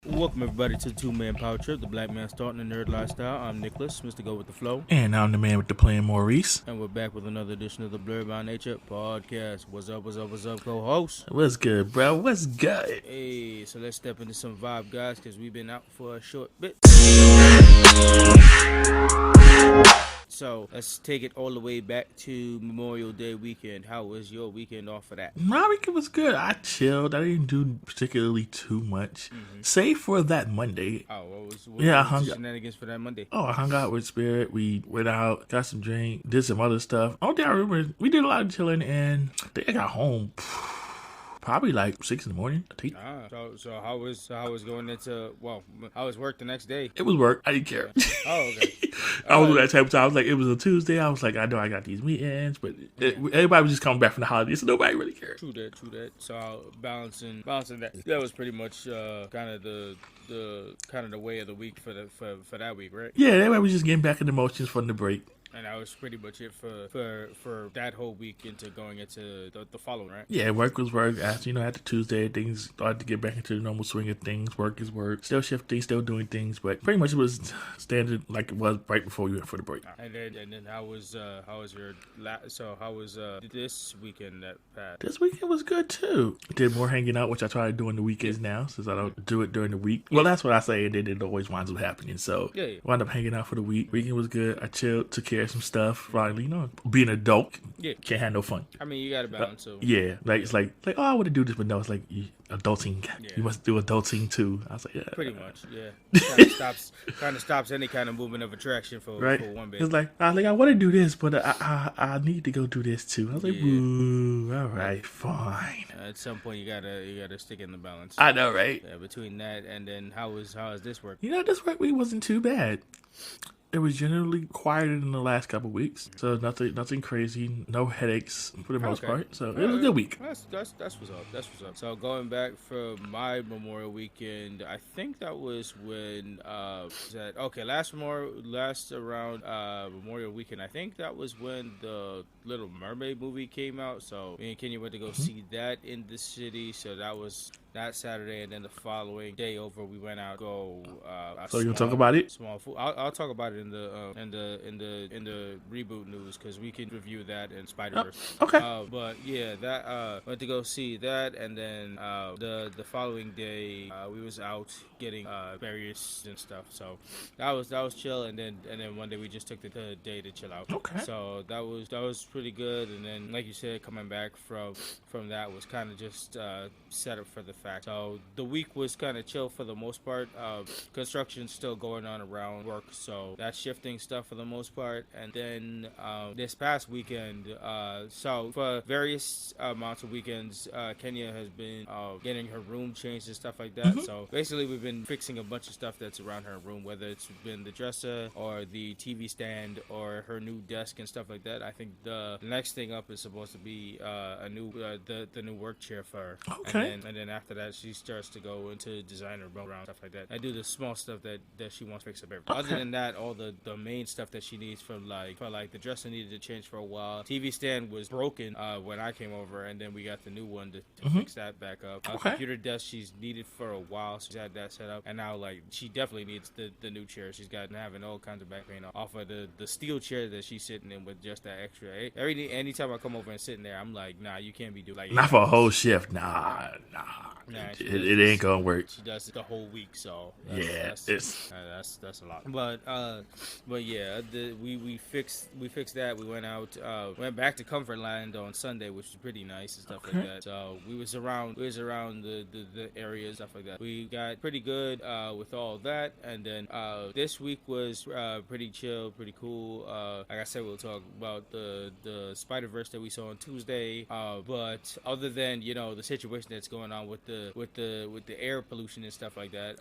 Welcome everybody to the Two-Man Power Trip, the Black Man Starting the Nerd Lifestyle. I'm Nicholas, Mr. Go With The Flow. And I'm the man with the plan, Maurice. And we're back with another edition of the Blerd By Nature Podcast. What's up, co-host? What's good, bro? What's good? Hey, so let's step into some vibe, guys, because we've been out for a short bit. So let's take it all the way back to Memorial Day weekend. How was your weekend off of that? My weekend was good. I chilled. I didn't do particularly too much, save for that Monday. Oh, what was the shenanigans for that Monday? Oh, I hung out with Spirit. We went out, got some drink, did some other stuff. Only thing I remember, we did a lot of chilling, and I think I got home probably like 6 in the morning. So how was going into? Well, how was work the next day? It was work. I didn't care. Oh, okay. I was that type of time. I was like, it was a Tuesday. I was like, I know I got these meetings, but everybody was just coming back from the holidays, so nobody really cared. True that. So balancing that. That was pretty much kind of the way of the week for that week, right? Yeah, everybody was just getting back in the motions from the break. And that was pretty much it for that whole week into going into the following, right? Yeah, work was work. After Tuesday, things started to get back into the normal swing of things. Work is work. Still shifting, still doing things, but pretty much it was standard like it was right before you went for the break. And then how was this weekend that passed? This weekend was good too. Did more hanging out, which I try to do on the weekends now, since I don't do it during the week. Well, that's what I say, and then it always winds up happening. So wound up hanging out for the week. Weekend was good. I chilled, took care of some stuff. Finally, being an adult, can't have no fun. I mean, you got to balance. So yeah, like it's like oh, I want to do this, but no, it's like adulting. Yeah. You must do adulting too. I was like, yeah, pretty much, yeah. Kind of stops any kind of movement of attraction for one bit. It's like I want to do this, but I need to go do this too. I was like, ooh, all right, fine. At some point, you gotta stick in the balance. I know, right? Yeah, between that and then how is this work? This work week wasn't too bad. It was generally quieter than the last couple of weeks, so nothing crazy, no headaches for the most part. So it was a good week. That's what's up. That's what's up. So going back from my Memorial weekend, I think that was when last around Memorial weekend. I think that was when the Little Mermaid movie came out. So me and Kenya went to go see that in the city. So that was that Saturday, and then the following day over, we went out So you gonna talk about it? Small food. I'll talk about it in the reboot news because we can review that in Spider-Verse. Okay. But yeah, that went to go see that, and then the following day we was out getting berries and stuff. So that was chill, and then one day we just took the day to chill out. Okay. So that was pretty good, and then like you said, coming back from that was kind of just set up for the fact. So the week was kind of chill for the most part. Construction's still going on around work, so that's shifting stuff for the most part. And then this past weekend, so for various amounts of weekends, Kenya has been getting her room changed and stuff like that. So basically we've been fixing a bunch of stuff that's around her room, whether it's been the dresser or the TV stand or her new desk and stuff like that. I think the next thing up is supposed to be the new work chair for her. Okay. And then after that, she starts to go into designer around stuff like that. I do the small stuff that she wants to fix up everything. Okay. Other than that, all the main stuff that she needs for the dresser needed to change for a while. TV stand was broken when I came over, and then we got the new one to fix that back up. Computer desk she's needed for a while, so she's had that set up, and now she definitely needs the new chair. She's got having all kinds of back pain off of the steel chair that she's sitting in with just that extra. Anytime I come over and sit in there, I'm like, nah, you can't be doing not for a whole shift. Nah. It ain't gonna work. She does it the whole week, so that's a lot. But yeah, we fixed that. We went out, went back to Comfortland on Sunday, which was pretty nice and stuff like that. So we was around the area and stuff like that. We got pretty good with all that, and then this week was pretty chill, pretty cool. Like I said, we'll talk about the Spider-Verse that we saw on Tuesday. But other than the situation that's going on with the air pollution and stuff like that.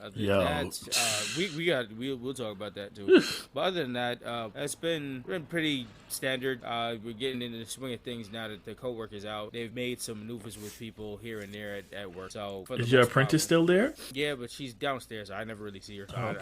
We'll talk about that too. But other than that, it's been pretty standard. We're getting into the swing of things now that the co-worker's out. They've made some maneuvers with people here and there at work. So is your apprentice still there? Yeah, but she's downstairs. So I never really see her. So I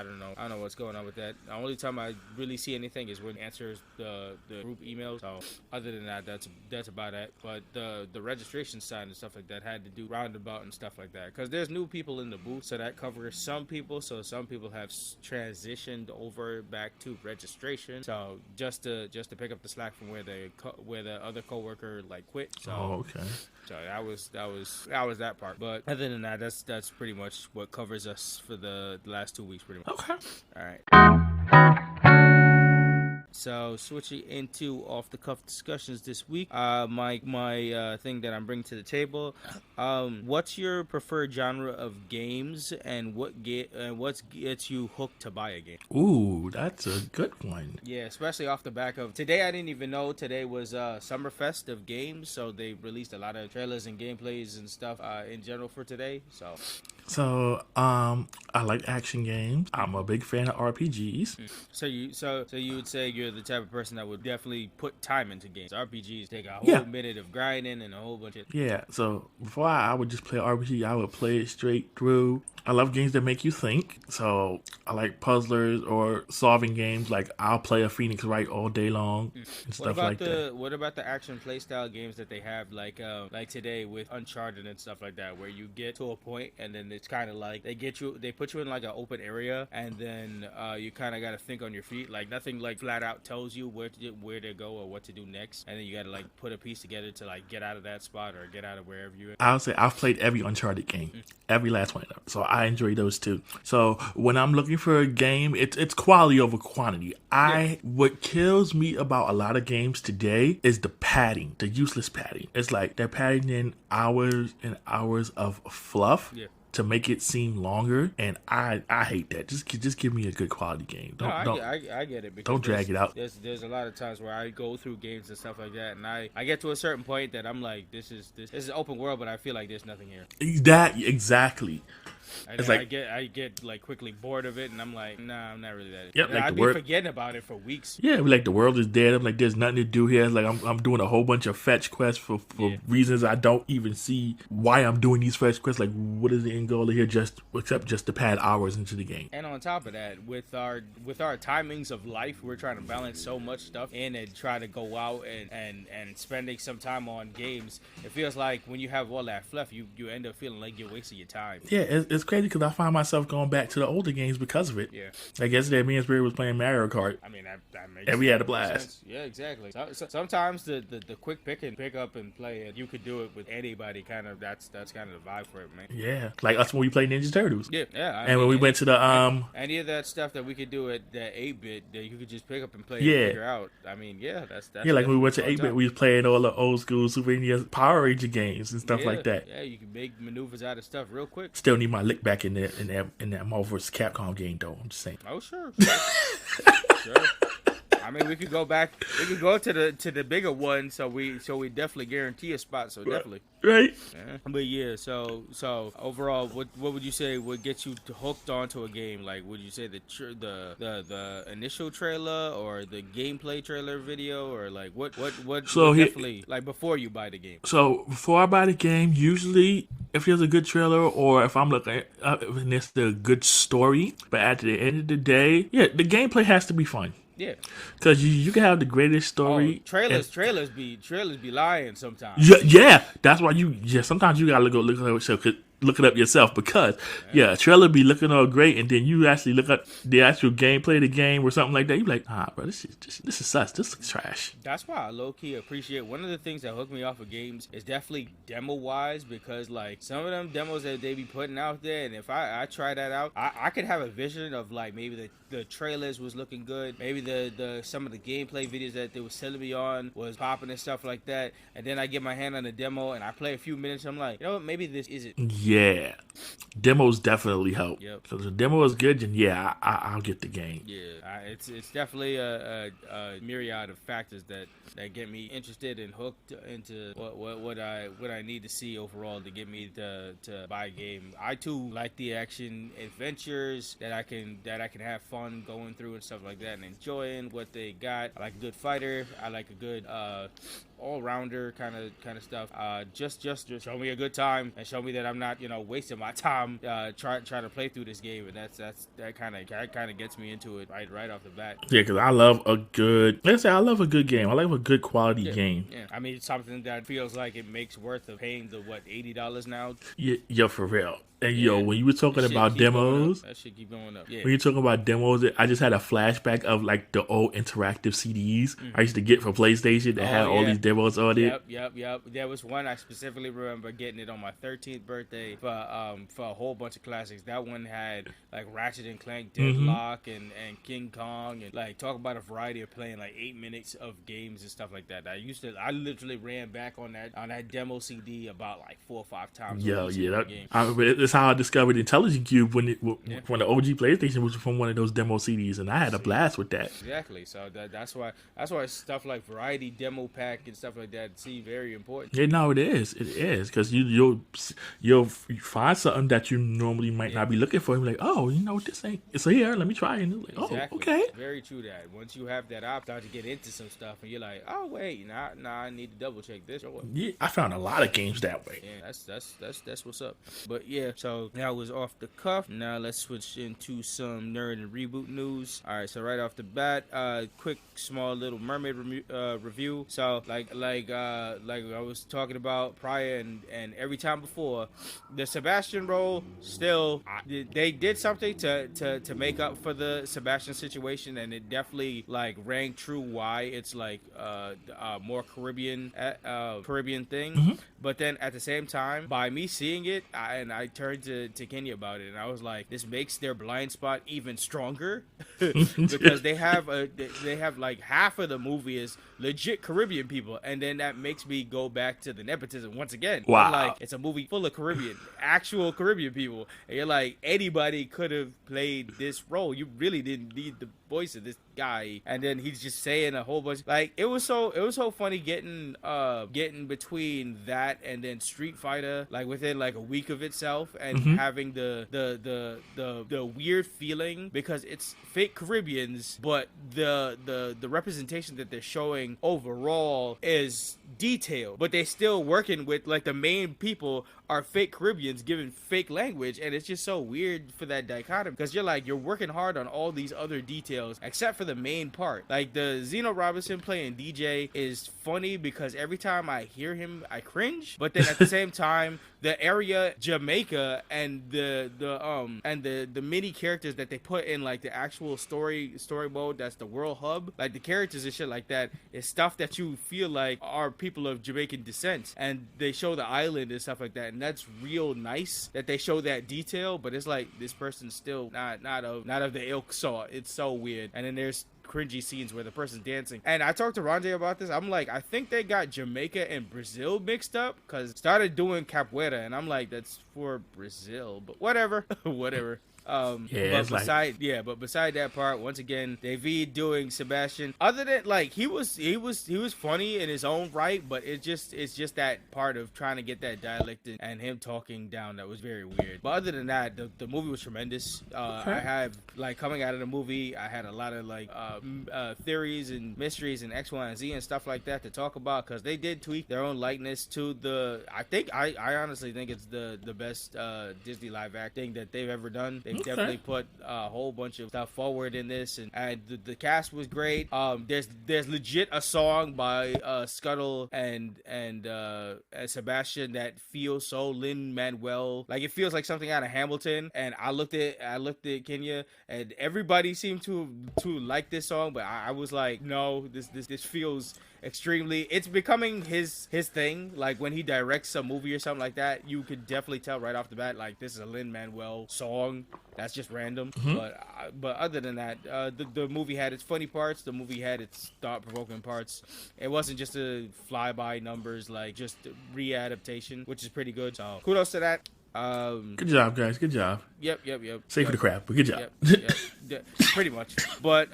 don't know. I don't know what's going on with that. The only time I really see anything is when answers the group emails. So other than that, that's about it. But the registration sign and stuff like that had to do roundabout and stuff like that. Because there's new people in the booth, so that covers some people. So some people have transitioned over back to registration. So just to pick up the slack from where the other coworker like quit. So okay. So that was that part. But other than that, that's pretty much what covers us for the last 2 weeks, pretty much. Okay. All right. So switching into off the cuff discussions this week, my thing that I'm bringing to the table, what's your preferred genre of games, and what gets you hooked to buy a game? Ooh, that's a good one. Yeah, especially off the back of today. I didn't even know today was Summerfest of games, so they released a lot of trailers and gameplays and stuff in general for today. So, I like action games. I'm a big fan of RPGs. So you would say you're the type of person that would definitely put time into games. RPGs take a whole minute of grinding and a whole bunch of... Yeah, so before I would just play RPG, I would play it straight through. I love games that make you think. So I like puzzlers or solving games. Like I'll play a Phoenix Wright all day long and stuff like that. What about the action playstyle games that they have like today with Uncharted and stuff like that, where you get to a point and then it's kind of like they put you in like an open area and then you kind of got to think on your feet. Like nothing like flat out tells you where to go or what to do next, and then you got to like put a piece together to like get out of that spot or get out of wherever you're in. I would say I've played every Uncharted game, every last one of them. So I enjoy those too. So when I'm looking for a game, it's quality over quantity. What kills me about a lot of games today is the padding, the useless padding. It's like they're padding in hours and hours of fluff. Yeah. To make it seem longer, and I hate that. Just give me a good quality game. I get it. Because don't drag it out. There's a lot of times where I go through games and stuff like that, and I get to a certain point that I'm like, this is open world, but I feel like there's nothing here. That exactly. It's like I get like quickly bored of it, and I'm like, nah, I'm not really that. Yep, like I'd be forgetting about it for weeks. Yeah, like the world is dead. I'm like, there's nothing to do here. It's like I'm doing a whole bunch of fetch quests for reasons I don't even see why I'm doing these fetch quests. Like, what is the end goal here? Except just to pad hours into the game. And on top of that, with our timings of life, we're trying to balance so much stuff in and try to go out and spending some time on games. It feels like when you have all that fluff, you end up feeling like you're wasting your time. Yeah, it's crazy because I find myself going back to the older games because of it. Yeah. Like yesterday, me and Spirit was playing Mario Kart. I mean, that makes and we had a blast. Sense. Yeah, exactly. So sometimes the quick pick up and play it, you could do it with anybody. Kind of that's kind of the vibe for it, man. Yeah, like us when we played Ninja Turtles. Yeah. And when we went to the any of that stuff that we could do at the 8-bit that you could just pick up and play and figure out. I mean, that's like when we went to 8-bit, we was playing all the old school Super NES Power Ranger games and stuff like that. Yeah, you can make maneuvers out of stuff real quick. Still need my lick back in that Marvel vs. Capcom game though. I'm just saying. Oh sure. Sure. I mean, we could go back. We could go to the bigger one. So we definitely guarantee a spot. So definitely. Right. Yeah. But yeah. So overall, what would you say would get you hooked onto a game? Like, would you say the initial trailer or the gameplay trailer video, or like what? So definitely like before you buy the game. So before I buy the game, usually if there's a good trailer or if I'm looking at if there's a good story, but at the end of the day, the gameplay has to be fun. Yeah, because you can have the greatest story. Trailers be lying sometimes. Yeah, that's why sometimes you gotta look it up yourself because a trailer be looking all great and then you actually look up the actual gameplay of the game or something like that. You're like, bro, this is sus. This looks trash. That's why I low key appreciate one of the things that hook me off of games is definitely demo wise, because like some of them demos that they be putting out there, and if I try that out, I could have a vision of like maybe the trailers was looking good, maybe the some of the gameplay videos that they was selling me on was popping and stuff like that, and then I get my hand on the demo and I play a few minutes, I'm like, you know what, maybe this isn't. Yeah, demos definitely help. Yep. So if the demo is good, then I'll get the game. Yeah, it's definitely a myriad of factors that get me interested and hooked into what I need to see overall to get me to buy a game. I too like the action adventures that I can have fun going through and stuff like that and enjoying what they got. I like a good fighter. I like a good all rounder kind of stuff. Just show me a good time and show me that I'm not wasting my time trying to play through this game, and that kind of gets me into it right off the bat. Yeah, because I love a good game. I like a good quality game. Yeah, I mean, it's something that feels like it makes worth of paying the $80 now. Yeah, for real. And when you were talking about demos, that shit keep going up. Yeah. When you're talking about demos, I just had a flashback of like the old interactive CDs I used to get for PlayStation that had all these demos on it. Yep. There was one I specifically remember getting it on my 13th birthday for a whole bunch of classics. That one had like Ratchet and Clank, Deadlock, and King Kong, and like talk about a variety of playing like 8 minutes of games and stuff like that. I literally ran back on that demo CD about like 4 or 5 times. That's how I discovered Intelligent Cube when the OG PlayStation was from one of those demo CDs, and I had a blast with that. Exactly. So that's why stuff like variety demo pack and stuff like that seem very important. Yeah, no, it is because you'll find something that you normally might not be looking for. You're like, oh, this ain't it's here. Let me try it. And like, exactly. Oh, okay. Very true. That once you have that option, start to get into some stuff, and you're like, oh wait, I need to double check this. Or what? Yeah, I found a lot of games that way. Yeah, that's what's up. But yeah, so that was off the cuff. Now let's switch into some nerd and reboot news. All right, so right off the bat, quick small little Mermaid review. So like I was talking about prior and every time before, the Sebastian role still they did something to make up for the Sebastian situation, and it definitely like rang true why it's like more Caribbean thing. Mm-hmm. But then at the same time, by me seeing it, I turned to Kenya about it, and I was like, this makes their blind spot even stronger because they have like half of the movie is legit Caribbean people, and then that makes me go back to the nepotism once again. Wow. Like, it's a movie full of actual Caribbean people, and you're like, anybody could have played this role. You really didn't need the voice of this guy, and then he's just saying a whole bunch. Like, it was so funny getting between that and then Street Fighter, like within like a week of itself, and having the weird feeling because it's fake Caribbeans, but the representation that they're showing overall is detailed, but they're still working with like the main people are fake Caribbeans given fake language, and it's just so weird for that dichotomy because you're working hard on all these other details except for the main part. Like the Zeno Robinson playing DJ is funny because every time I hear him I cringe, but then at the same time the area Jamaica and the mini characters that they put in like the actual story mode, that's the world hub, like the characters and shit like that is stuff that you feel like are people of Jamaican descent, and they show the island and stuff like that, and that's real nice that they show that detail. But it's like this person's still not of the ilk saw. It's so weird. And then there's cringy scenes where the person's dancing, and I talked to Ronde about this. I'm like, I think they got Jamaica and Brazil mixed up because started doing capoeira, and I'm like, that's for Brazil, but whatever. But beside that part, once again, David doing Sebastian. Other than like he was funny in his own right, but it's just that part of trying to get that dialect and him talking down that was very weird. But other than that, the movie was tremendous. I have like coming out of the movie, I had a lot of like theories and mysteries and X, Y, and Z and stuff like that to talk about because they did tweak their own likeness to the. I honestly think it's the best Disney live acting that they've ever done. They definitely put a whole bunch of stuff forward in this, and the cast was great. There's legit a song by Scuttle and Sebastian that feels so Lin-Manuel, like it feels like something out of Hamilton. And I looked at Kenya, and everybody seemed to like this song, but I was like, no, this feels extremely. It's becoming his thing. Like when he directs a movie or something like that, you could definitely tell right off the bat, like this is a Lin-Manuel song. That's just random. But other than that, the movie had its funny parts. The movie had its thought-provoking parts. It wasn't just a fly-by numbers, like just re-adaptation, which is pretty good. So kudos to that. Good job, guys. Good job. Yep. Save for the crap, but good job. Yep, pretty much. But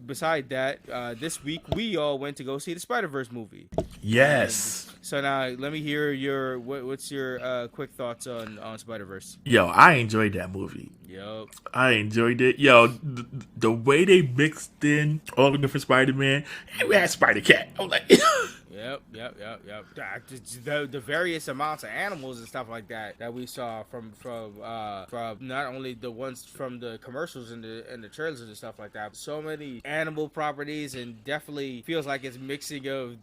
beside that, this week we all went to go see the Spider-Verse movie. Yes. So now let me hear what's your quick thoughts on Spider-Verse. Yo, I enjoyed that movie. Yep. I enjoyed it. Yo, the way they mixed in all the different Spider-Man, and we had Spider-Cat. I'm like... Yep. The various amounts of animals and stuff like that we saw from not only the ones from the commercials and the trailers and stuff like that. So many animal properties, and definitely feels like it's mixing of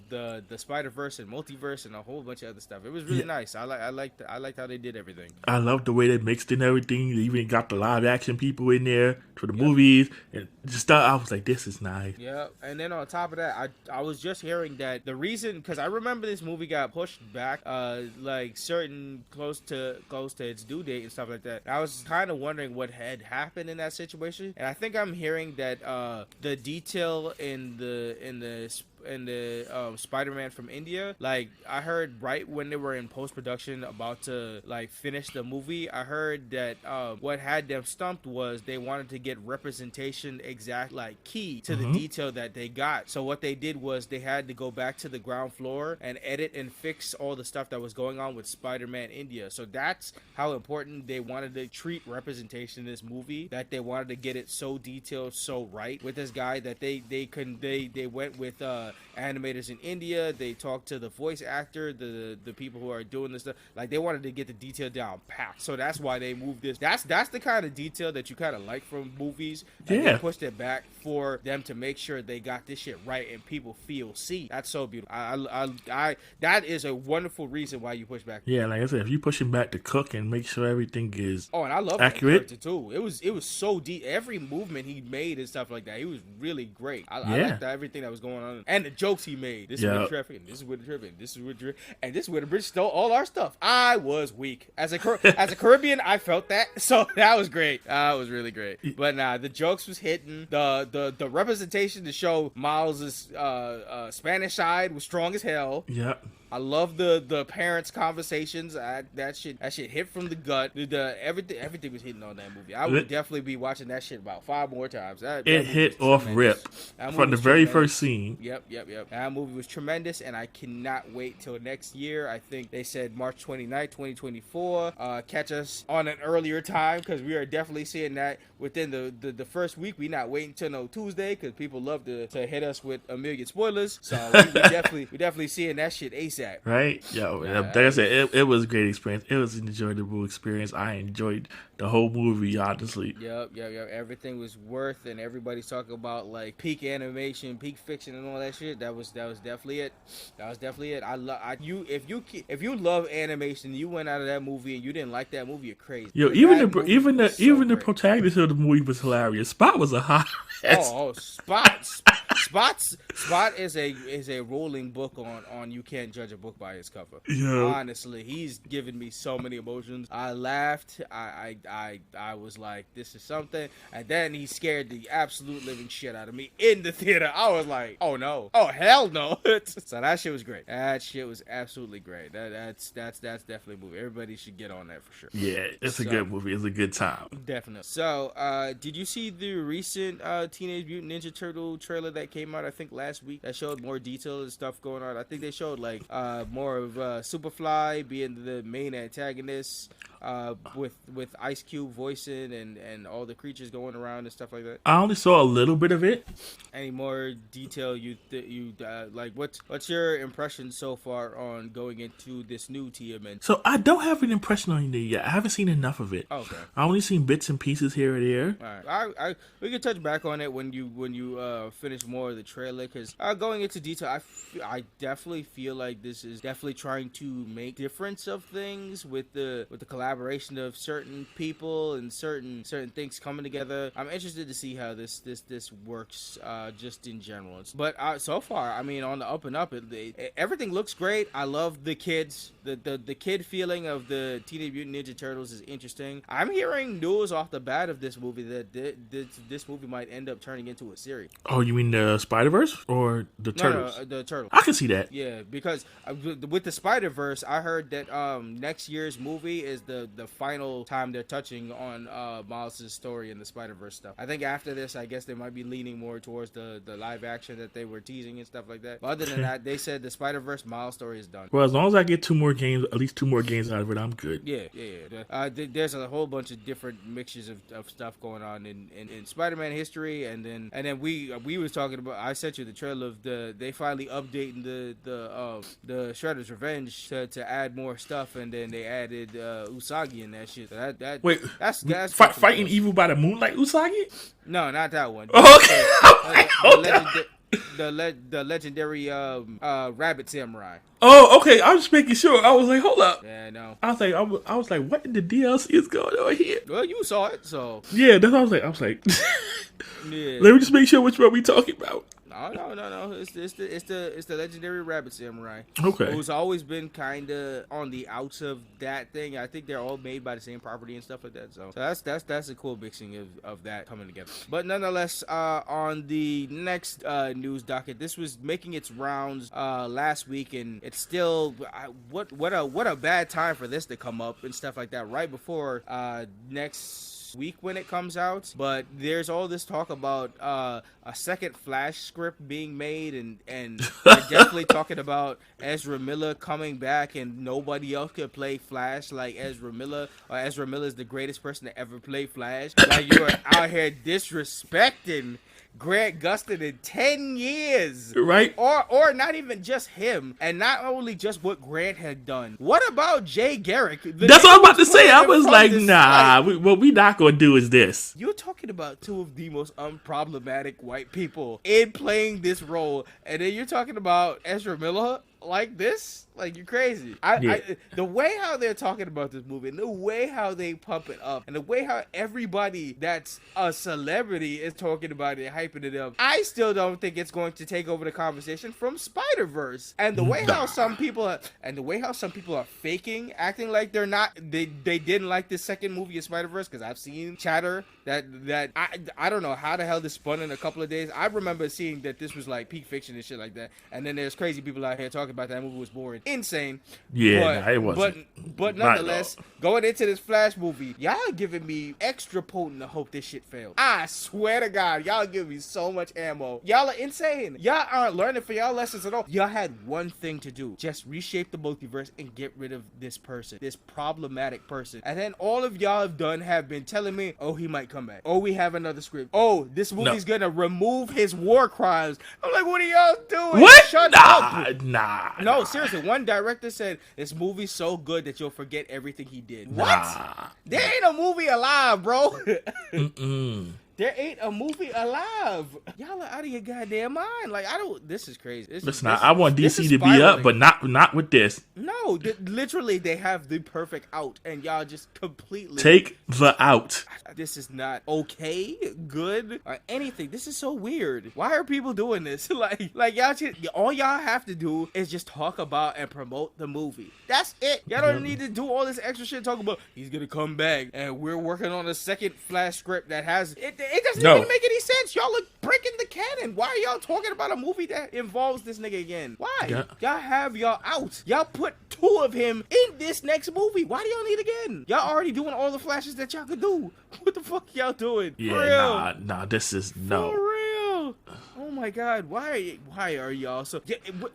the Spider-Verse and multiverse and a whole bunch of other stuff. It was really nice. I liked how they did everything. I love the way they mixed in everything. They even got the live action people in there for the movies and just stuff. I was like, this is nice. Yeah, and then on top of that, I was just hearing that the reason, because I remember this movie got pushed back, like certain close to its due date and stuff like that. I was kind of wondering what had happened in that situation, and I think I'm hearing that the detail in the Spider-Man from India, like I heard right when they were in post-production about to like finish the movie, I heard that what had them stumped was they wanted to get representation exact, like key to the detail that they got. So what they did was they had to go back to the ground floor and edit and fix all the stuff that was going on with Spider-Man India. So that's how important they wanted to treat representation in this movie, that they wanted to get it so detailed, so right with this guy that they went with animators in India. They talked to the voice actor, the people who are doing this stuff. Like they wanted to get the detail down packed. So that's why they moved this. That's the kind of detail that you kind of like from movies. And they pushed it back for them to make sure they got this shit right and people see. That's so beautiful. I that is a wonderful reason why you push back. Yeah, like I said, if you push him back to cook and make sure everything is and I love accurate that too. It was so deep. Every movement he made and stuff like that, he was really great. I liked everything that was going on and the jokes he made. This is where the traffic, and this is where the trip, and this is where the and this is where the British stole all our stuff. I was weak as a Caribbean. I felt that, so that was great. That was really great. But the jokes was hitting. The representation to show Miles' Spanish side was strong as hell. Yeah. I love the parents' conversations. That shit hit from the gut. Everything was hitting on that movie. I would definitely be watching that shit about 5 more times. That it hit off rip from the very first scene. Yep. That movie was tremendous, and I cannot wait till next year. I think they said March 29th, 2024. Catch us on an earlier time, because we are definitely seeing that within the first week. We not waiting till no Tuesday, because people love to hit us with a million spoilers. So we definitely seeing that shit ASAP. Right? Like I said, it was a great experience. It was an enjoyable experience. I enjoyed the whole movie, honestly. Yep. Everything was worth, and everybody's talking about like peak animation, peak fiction, and all that shit. That was definitely it. If you love animation, you went out of that movie and you didn't like that movie, you're crazy. Yo, even the protagonist of the movie was hilarious. Spot was a hot mess. Spot is a rolling book on you can't judge a book by its cover. Yeah. Honestly, he's given me so many emotions. I laughed. I was like, this is something. And then he scared the absolute living shit out of me in the theater. I was like, oh no. Oh hell no. So that shit was great. That shit was absolutely great. That's definitely a movie. Everybody should get on that for sure. Yeah, it's a good movie. It's a good time. Definitely. So, did you see the recent Teenage Mutant Ninja Turtle trailer that came out, I think, last week, that showed more detail and stuff going on? I think they showed like more of Superfly being the main antagonist, with Ice Cube voicing and all the creatures going around and stuff like that. I only saw a little bit of it. Any more detail you like? What's your impression so far on going into this new TMN? So I don't have an impression on it yet. I haven't seen enough of it. Okay. I only seen bits and pieces here and there. All right. We can touch back on it when you finish more of the trailer, because going into detail, I definitely feel like this is definitely trying to make difference of things with the collaboration of certain people and certain things coming together. I'm interested to see how this works just in general. But so far, I mean, on the up and up, everything looks great. I love the kids. The kid feeling of the Teenage Mutant Ninja Turtles is interesting. I'm hearing news off the bat of this movie that this movie might end up turning into a series. Oh, you mean the Spider-Verse or the Turtles? No, the Turtles. I can see that. Yeah, because with the Spider-Verse, I heard that next year's movie is the the final time they're touching on Miles' story in the Spider-Verse stuff. I think after this, I guess they might be leaning more towards the live action that they were teasing and stuff like that. But other than that, they said the Spider-Verse Miles story is done. Well, as long as I get at least two more games out of it, I'm good. Yeah. There's a whole bunch of different mixtures of stuff going on in Spider-Man history, and then we was talking about. I sent you the trailer of they finally updating the Shredder's Revenge to add more stuff, and then they added Usagi in that shit. So that's fighting evil by the moonlight Usagi? No, not that one. Okay. The legendary rabbit samurai. Oh, okay. I was just making sure. I was like, hold up. Yeah, no. I was like, what in the DLC is going on here? Well, you saw it, so yeah. That's what I was like. Yeah. Let me just make sure which one we talking about. No. It's the legendary rabbit samurai. Okay. Who's always been kind of on the outs of that thing. I think they're all made by the same property and stuff like that. So that's a cool mixing of that coming together. But nonetheless, on the next news docket, this was making its rounds last week, and it's still what a bad time for this to come up and stuff like that right before next week when it comes out. But there's all this talk about a second Flash script being made, and they're definitely talking about Ezra Miller coming back, and nobody else could play Flash like Ezra Miller, or Ezra Miller is the greatest person to ever play Flash. Like, you are out here disrespecting Grant Gustin in 10 years. Right. Or not even just him, and not only just what Grant had done. What about Jay Garrick? That's what I'm about to say. I was like, nah, what we not going to do is this. You're talking about two of the most unproblematic white people in playing this role, and then you're talking about Ezra Miller like this? Like, you're crazy. The way how they're talking about this movie, and the way how they pump it up, and the way how everybody that's a celebrity is talking about it, hyping it up, I still don't think it's going to take over the conversation from Spider-Verse. And the way how some people are faking, acting like they're not, they didn't like this second movie of Spider-Verse, because I've seen chatter that I don't know how the hell this spun in a couple of days. I remember seeing that this was like peak fiction and shit like that, and then there's crazy people out here talking about that movie was boring. Insane. Yeah, it wasn't. But nonetheless, going into this Flash movie, y'all giving me extra potent to hope this shit fails. I swear to God, y'all giving me so much ammo. Y'all are insane. Y'all aren't learning for y'all lessons at all. Y'all had one thing to do. Just reshape the multiverse and get rid of this person. This problematic person. And then all of y'all have been telling me, oh, he might come back. Oh, we have another script. Oh, this movie's gonna remove his war crimes. I'm like, what are y'all doing? What? Shut up. Nah. No, seriously. One director said this movie's so good that you'll forget everything he did. What? Nah. There ain't a movie alive, bro. Mm-mm. There ain't a movie alive. Y'all are out of your goddamn mind. Like, this is crazy. I want DC to be up, but not with this. No, literally, they have the perfect out, and y'all just completely take the out. This is not okay, good, or anything. This is so weird. Why are people doing this? like y'all all y'all have to do is just talk about and promote the movie. That's it. Y'all don't need to do all this extra shit talking about he's gonna come back, and we're working on a second Flash script that has it. It doesn't even make any sense. Y'all are breaking the canon. Why are y'all talking about a movie that involves this nigga again? Why? Yeah. Y'all have y'all out. Y'all put two of him in this next movie. Why do y'all need again? Y'all already doing all the flashes that y'all could do. What the fuck y'all doing? Yeah, nah, this is no. For real. Oh my God, why are y'all so...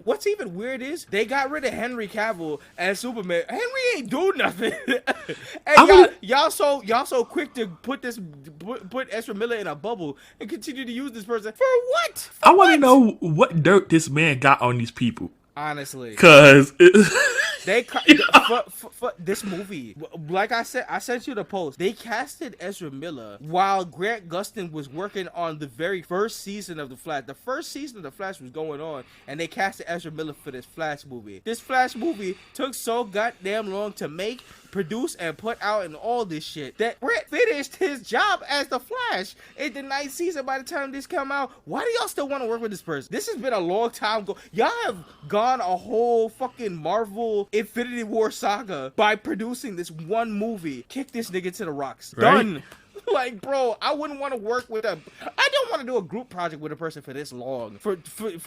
What's even weird is they got rid of Henry Cavill as Superman. Henry ain't do nothing. And y'all so quick to put Ezra Miller in a bubble and continue to use this person. For what? I want to know what dirt this man got on these people. Honestly. Because... for this movie, like I said, I sent you the post. They casted Ezra Miller while Grant Gustin was working on the very first season of The Flash. The first season of The Flash was going on, and they casted Ezra Miller for this Flash movie. This Flash movie took so goddamn long to make, produce, and put out, and all this shit that Grant finished his job as the Flash in the 9th season. By the time this come out, why do y'all still want to work with this person? This has been a long time ago. Y'all have gone a whole fucking Marvel Infinity War saga by producing this one movie. Kick this nigga to the rocks. Right? Done. Like, bro, I wouldn't want to work with I don't want to do a group project with a person for this long for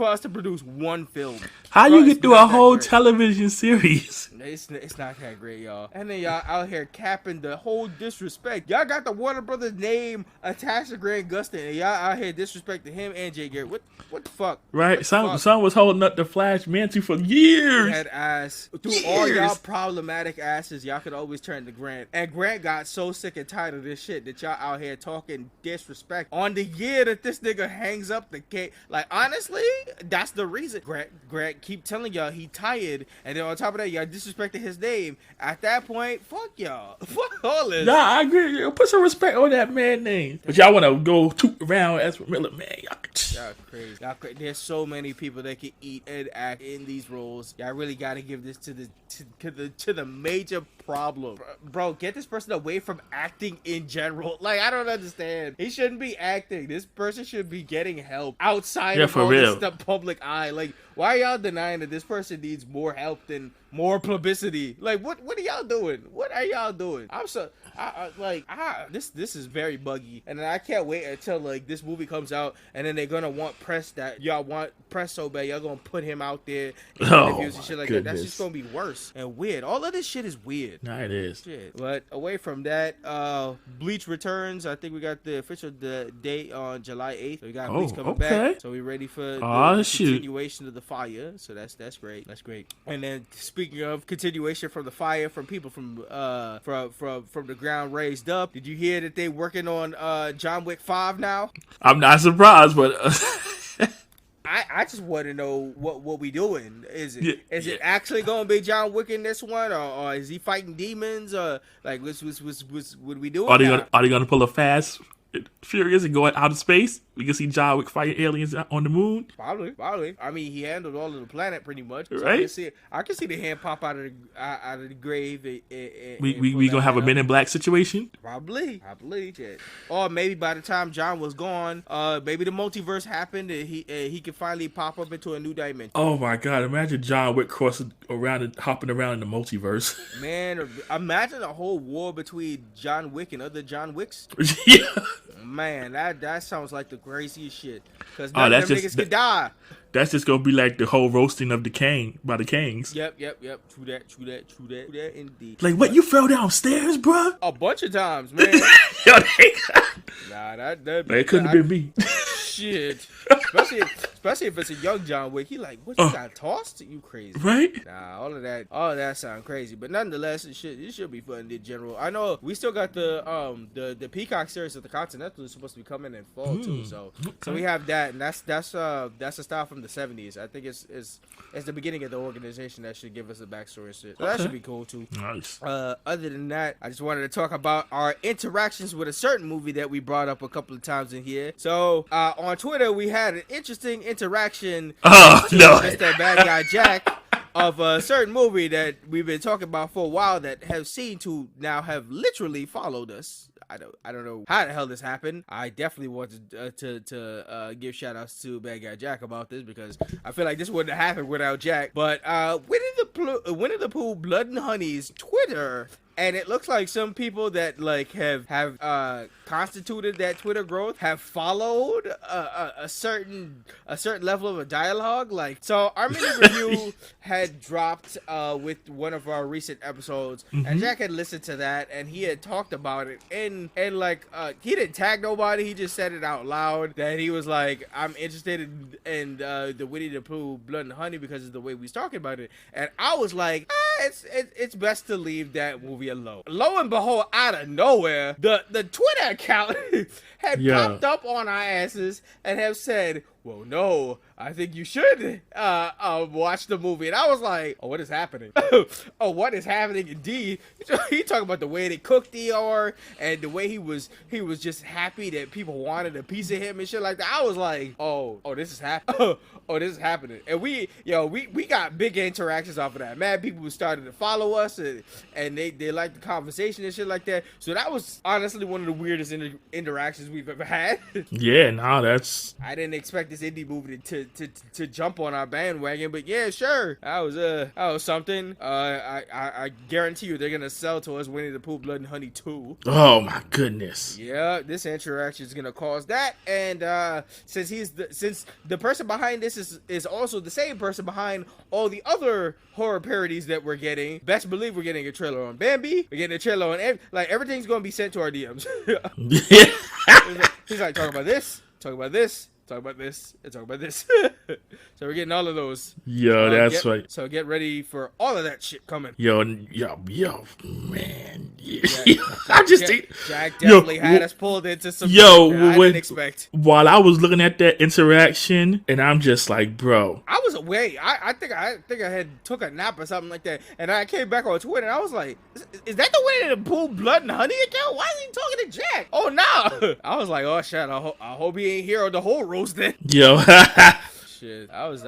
us to produce one film. How you get through a whole television series? It's not that great, y'all. And then y'all out here capping the whole disrespect. Y'all got the Warner Brothers name attached to Grant Gustin, and y'all out here disrespecting him and Jay Garrett. What the fuck? Right. Some was holding up the Flash mantle for years. That ass. Through all y'all problematic asses, y'all could always turn to Grant. And Grant got so sick and tired of this shit that y'all out here talking disrespect on the year that this nigga hangs up the cake. Like, honestly, that's the reason. Grant keep telling y'all he tired, and then on top of that, y'all disrespecting his name. At that point, fuck y'all. Fuck all this. Nah, I agree. Put some respect on that man name. But y'all want to go toot around as Miller, man. Y'all crazy. There's so many people that can eat and act in these roles. Y'all really got to give this to the major problem. Bro, get this person away from acting in general. Like, I don't understand. He shouldn't be acting. This person should be getting help outside of all this, the public eye. Like, why are y'all denying that this person needs more help than more publicity? Like, what are y'all doing? What are y'all doing? This is very buggy, and I can't wait until like this movie comes out, and then they're gonna want press that y'all want press so bad y'all gonna put him out there in interviews and shit like that. That's just gonna be worse and weird. All of this shit is weird. Nah, it is. Shit. But away from that, Bleach returns. I think we got the official date on July 8th. So we got Bleach coming back. So we ready for the continuation of the fire. So that's great. That's great. And then speaking of continuation from the fire, from people from the ground raised up, did you hear that they working on John Wick 5 now? I'm not surprised, but I just want to know what we doing. Is it actually going to be John Wick in this one, or is he fighting demons, or like what we doing? Are they gonna pull a Fast Furious and go out of space? We can see John Wick fighting aliens on the moon. Probably. I mean, he handled all of the planet pretty much. So right. I can see the hand pop out of the grave. We gonna have a Men in Black situation. Probably. Shit. Or maybe by the time John was gone, maybe the multiverse happened and he could finally pop up into a new dimension. Oh my God! Imagine John Wick crossing around and hopping around in the multiverse. Man, imagine a whole war between John Wick and other John Wicks. Yeah. Man, that sounds like the craziest shit. Because none of them niggas could die. That's just gonna be like the whole roasting of the Kang by the Kangs. Yep. True that indeed. Like, what? You fell downstairs, bro? A bunch of times, man. Nah, that couldn't have been me. Shit. Especially if it's a young John Wick. He like, what, you got tossed? You crazy. Right? Nah, all of that sound crazy. But nonetheless, it should be fun in general. I know we still got the Peacock series of the Continental is supposed to be coming in fall too. So we have that, and that's a style from the 70s. I think it's the beginning of the organization that should give us a backstory and shit. So that should be cool too. Nice. Other than that, I just wanted to talk about our interactions with a certain movie that we brought up a couple of times in here. So on Twitter, we had an interesting interaction with Mr. Bad Guy Jack of a certain movie that we've been talking about for a while that have seemed to now have literally followed us. I don't know how the hell this happened. I definitely want to give shout outs to Bad Guy Jack about this because I feel like this wouldn't have happened without Jack. But Winnie the Pooh Blood and Honey's Twitter. And it looks like some people that like have constituted that Twitter growth have followed a certain level of a dialogue. Like, so our mini review had dropped with one of our recent episodes, and Jack had listened to that, and he had talked about it, and like he didn't tag nobody. He just said it out loud that he was like, I'm interested in the Winnie the Pooh Blood and Honey because of the way we was talking about it, and I was like, it's best to leave that movie alone. Lo and behold, out of nowhere, the Twitter account had popped up on our asses and have said, well, no, I think you should watch the movie. And I was like, oh, what is happening? Oh, what is happening indeed? He talking about the way they cooked Eeyore and the way he was just happy that people wanted a piece of him and shit like that. I was like, oh, this is happening. Oh, this is happening. And we got big interactions off of that. Mad people started to follow us and they liked the conversation and shit like that. So that was honestly one of the weirdest interactions we've ever had. Yeah, no, that's... I didn't expect this indie movie to to jump on our bandwagon, but yeah, sure, that was something. I guarantee you they're gonna sell to us Winnie the Pooh Blood and Honey 2. Oh my goodness. Yeah, this interaction is gonna cause that, and since the person behind this is also the same person behind all the other horror parodies that we're getting, best believe we're getting a trailer on Bambi, we're getting a trailer on everything's gonna be sent to our DMs. He's like, talk about this, talk about this, talk about this, and talk about this. So we're getting all of those. Yo, that's right. So get ready for all of that shit coming. Yo, man. Yeah. I just Jack definitely had us pulled into some shit I didn't expect. While I was looking at that interaction, and I'm just like, bro. I was away. I think I had took a nap or something like that, and I came back on Twitter, and I was like, is that the Winnie the Pooh Blood and Honey account? Why is he talking to Jack? Oh, no. I was like, oh, shit. I hope he ain't here on the whole roast then. Yo. Shit, that was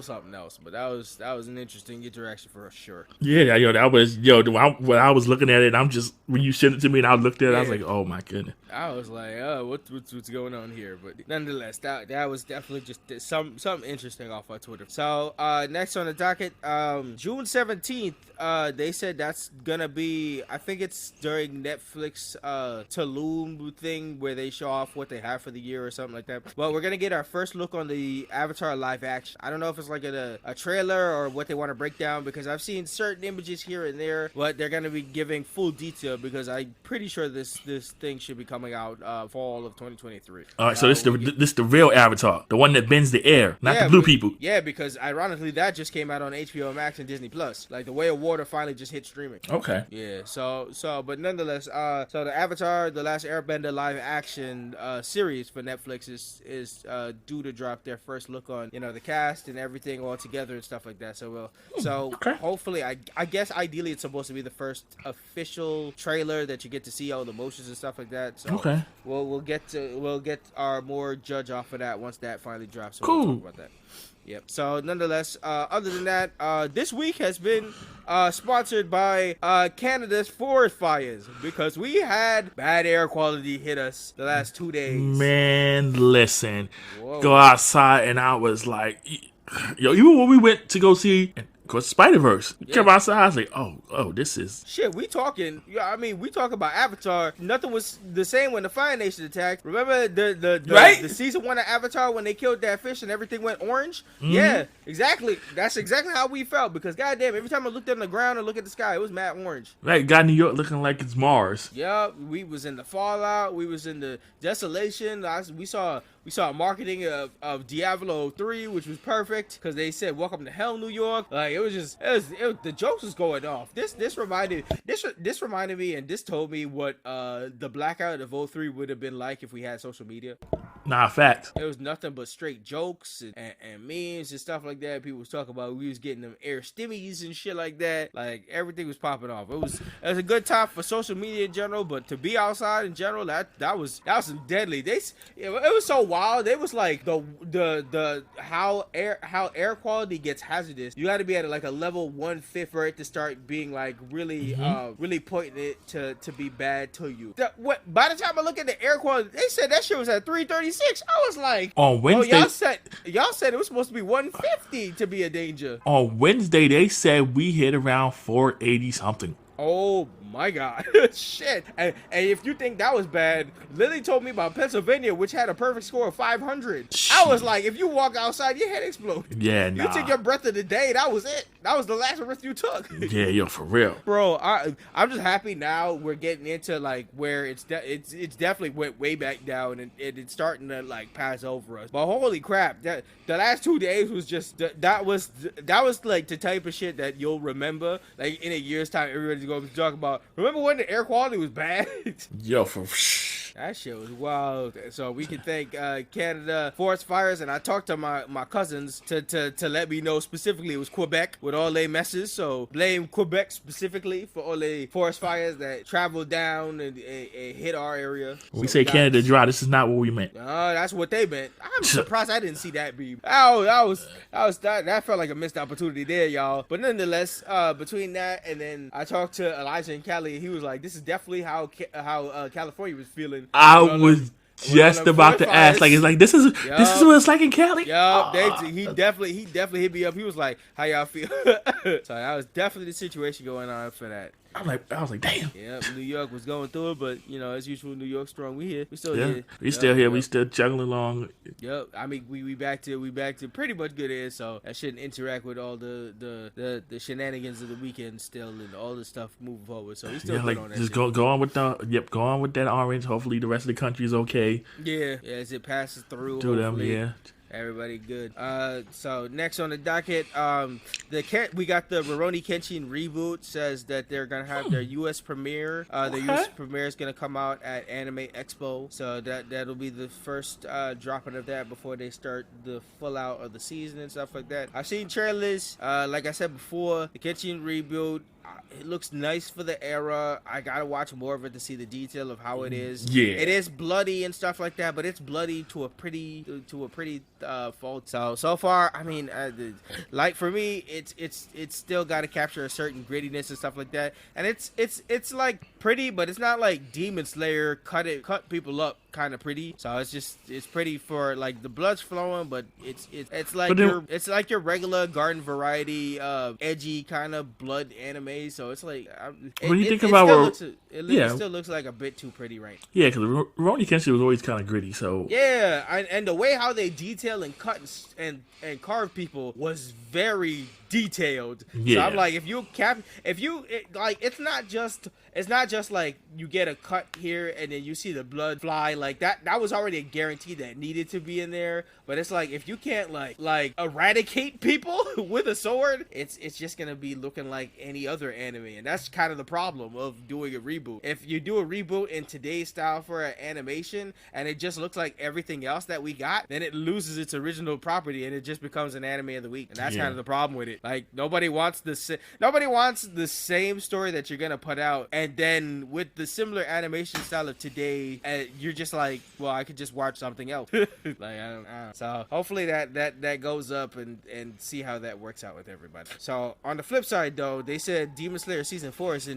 something else, but that was an interesting interaction for sure. Yeah, yo, that was when I was looking at it, when you sent it to me and I looked at it, I was like, oh my goodness. I was like, what's going on here? But nonetheless, that was definitely just something interesting off our Twitter. So next on the docket, June 17th, they said that's gonna be, I think it's during Netflix Tulum thing where they show off what they have for the year or something like that. But we're gonna get our first look on the Avatar live action. I don't know if it's like a trailer or what they want to break down, because I've seen certain images here and there, but they're gonna be giving full detail because I'm pretty sure this thing should be coming out fall of 2023. All right, so this the real Avatar, the one that bends the air, not the blue people. Yeah, because ironically that just came out on HBO Max and Disney Plus. Like The Way of Water finally just hit streaming. Okay. Yeah. So but nonetheless, so the Avatar: The Last Airbender live action series for Netflix is due to drop their first look on the cast and everything all together and stuff like that. So hopefully, I guess ideally it's supposed to be the first official trailer that you get to see all the motions and stuff like that. So we'll get our more judge off of that once that finally drops. So we'll talk about that. Yep. So nonetheless, other than that, this week has been sponsored by Canada's forest fires, because we had bad air quality hit us the last 2 days. Man, listen, go outside and I was like, yo, even when we went to go see Spider-Verse, came outside, I was like, oh, this is shit. We talking about Avatar. Nothing was the same when the Fire Nation attacked. Remember the season 1 of Avatar when they killed that fish and everything went orange? Mm-hmm. Yeah, exactly. That's exactly how we felt, because goddamn, every time I looked on the ground and looked at the sky, it was mad orange. Right, got New York looking like it's Mars. Yeah, we was in the fallout. We was in the desolation. We saw marketing of Diablo 3, which was perfect, because they said welcome to hell, New York. Like, the jokes was going off. This reminded me, and this told me what the blackout of 03 would have been like if we had social media. Nah, fact. It was nothing but straight jokes and memes and stuff like that. People was talking about we was getting them air stimmies and shit like that. Like, everything was popping off. It was a good time for social media in general, but to be outside in general, that was some deadly. It was so wild. It was like the how air quality gets hazardous. You got to be at like a level 1/5 for it to start being like really really pointing it to be bad to you. By the time I look at the air quality, they said that shit was at 336. I was like, on Wednesday, y'all said it was supposed to be 150 to be a danger. On Wednesday, they said we hit around 480 something. Oh my God. Shit. And if you think that was bad, Lily told me about Pennsylvania, which had a perfect score of 500. I was like, if you walk outside, your head exploded. Yeah, nah. You took your breath of the day. That was it. That was the last breath you took. Yeah, yo, for real. Bro, I'm just happy now we're getting into like where it's definitely went way back down and it's starting to like pass over us. But holy crap, the last 2 days was just that was like the type of shit that you'll remember like in a year's time. Everybody's going to be talking about. Remember when the air quality was bad? Yo, that shit was wild. So we can thank Canada Forest Fires, and I talked to my cousins to let me know specifically it was Quebec with all their messes. So blame Quebec specifically for all the forest fires that traveled down and hit our area. When we say Canada dry, this is not what we meant. That's what they meant. I'm surprised I didn't see that beam. That felt like a missed opportunity there, y'all. But nonetheless, between that and then I talked to Elijah and Callie, and he was like, "This is definitely how California was feeling." Just about to ask, like, it's like this is what it's like in Cali. He definitely hit me up. He was like, "How y'all feel?" So that was definitely the situation going on for that. I was like, damn. Yeah, New York was going through it, but as usual, New York strong. We here. We still here. We still here. We still juggling along. Yep. I mean, we back to pretty much good here. So that shouldn't interact with all the shenanigans of the weekend still and all the stuff moving forward. So we still good on that. Just go on with go on with that orange. Hopefully the rest of the country is okay. Yeah. As it passes through. Do them. Yeah. Everybody good. So next on the docket, we got the Rurouni Kenshin reboot. Says that they're gonna have their U.S. premiere. The U.S. premiere is gonna come out at Anime Expo. So that'll be the first dropping of that before they start the full out of the season and stuff like that. I've seen trailers. Like I said before, the Kenshin reboot. It looks nice for the era. I gotta watch more of it to see the detail of how it is. Yeah, it is bloody and stuff like that, but it's bloody to a pretty fault. So far, I mean, like for me, it's still got to capture a certain grittiness and stuff like that. And it's like pretty, but it's not like Demon Slayer cut people up kind of pretty. So it's pretty for like the blood's flowing, but it's like your regular garden variety edgy kind of blood anime. So it's like when you think about it still looks like a bit too pretty, right? Yeah, because Rurouni Kenshin was always kind of gritty. So yeah, and the way how they detail and cut and carve people was very detailed. Yeah. So I'm like, it's not just like you get a cut here and then you see the blood fly like that. That was already a guarantee that needed to be in there. But it's like if you can't like eradicate people with a sword, it's just gonna be looking like any other anime, and that's kind of the problem of doing a reboot. If you do a reboot in today's style for an animation and it just looks like everything else that we got, then it loses its original property and it just becomes an anime of the week, and that's kind of the problem with it. Like nobody wants the same story that you're gonna put out, and then with the similar animation style of today, you're just like, well, I could just watch something else. Like I don't know. So hopefully that goes up and see how that works out with everybody. So on the flip side though, they said Demon Slayer season 4 is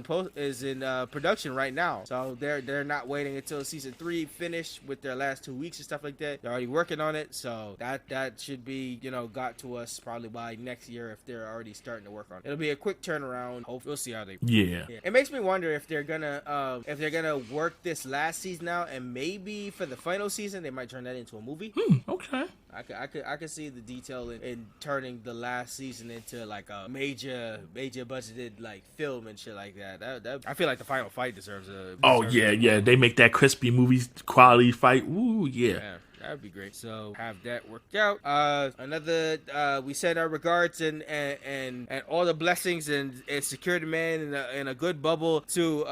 in production right now. So they're not waiting until season 3 finished with their last 2 weeks and stuff like that. They're already working on it. So that should be got to us probably by next year if they're already starting to work on it. It'll be a quick turnaround. We'll see how they. Yeah. It makes me wonder if they're gonna work this last season out, and maybe for the final season they might turn that into a movie. Okay. I could see the detail in turning the last season into like a major budgeted like film and shit like that. I feel like the final fight deserves a. Yeah. They make that crispy movie quality fight. Ooh, yeah. That would be great. So have that worked out. We send our regards and all the blessings and Security Man and a good bubble to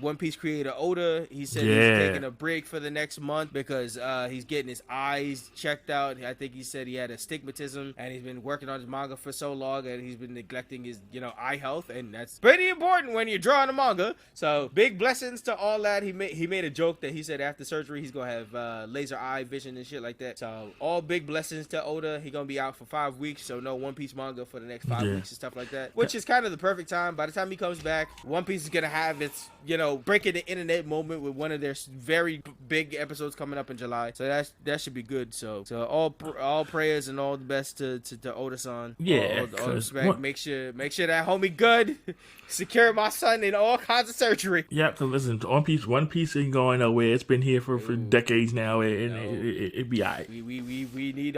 One Piece creator Oda. He said he's taking a break for the next month because he's getting his eyes checked out. I think he said he had astigmatism and he's been working on his manga for so long and he's been neglecting his eye health, and that's pretty important when you're drawing a manga. So big blessings to all that. He made a joke that he said after surgery he's gonna have laser eye vision and shit like that. So all big blessings to Oda. He's gonna be out for 5 weeks, so no One Piece manga for the next 5 weeks and stuff like that, which is kind of the perfect time. By the time he comes back, One Piece is gonna have its breaking the internet moment with one of their very big episodes coming up in July. So that should be good. So all prayers and all the best to Oda-san. All respect. Make sure that homie good. Secure my son in all kinds of surgery. Yep. So listen, One Piece ain't going nowhere. It's been here for decades now, and it be alright. We need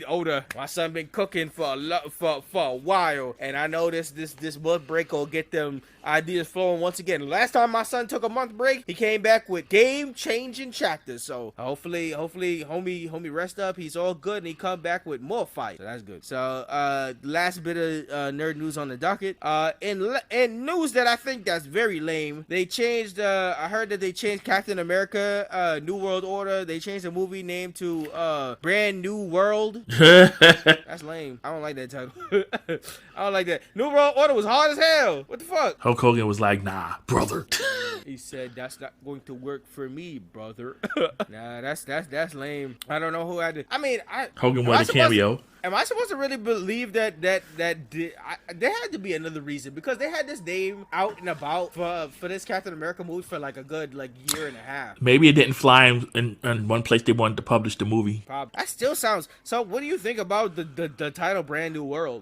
Oda. My son been cooking for a while, and I know this month break will get them ideas flowing once again. Last time my son took a month break, he came back with game-changing chapters. So hopefully, homie rest up. He's all good, and he come back with more fight. So that's good. So last bit of nerd news on the docket. In news that I think that's very lame, they changed. I heard that they changed Captain America, New World Order. They changed the movie name to Brand New World. That's lame. I don't like that title. I don't like that. New World Order was hard as hell. What the fuck? Hulk Hogan was like, nah, brother. He said that's not going to work for me, brother. Nah, that's lame. I don't know who had it. I mean, Hogan wanted a cameo. Am I supposed to really believe that there had to be another reason, because they had this name out and about for this Captain America movie for like a good year and a half. Maybe it didn't fly in one place they wanted to publish the movie. Probably. That still sounds. So what do you think about the title Brand New World?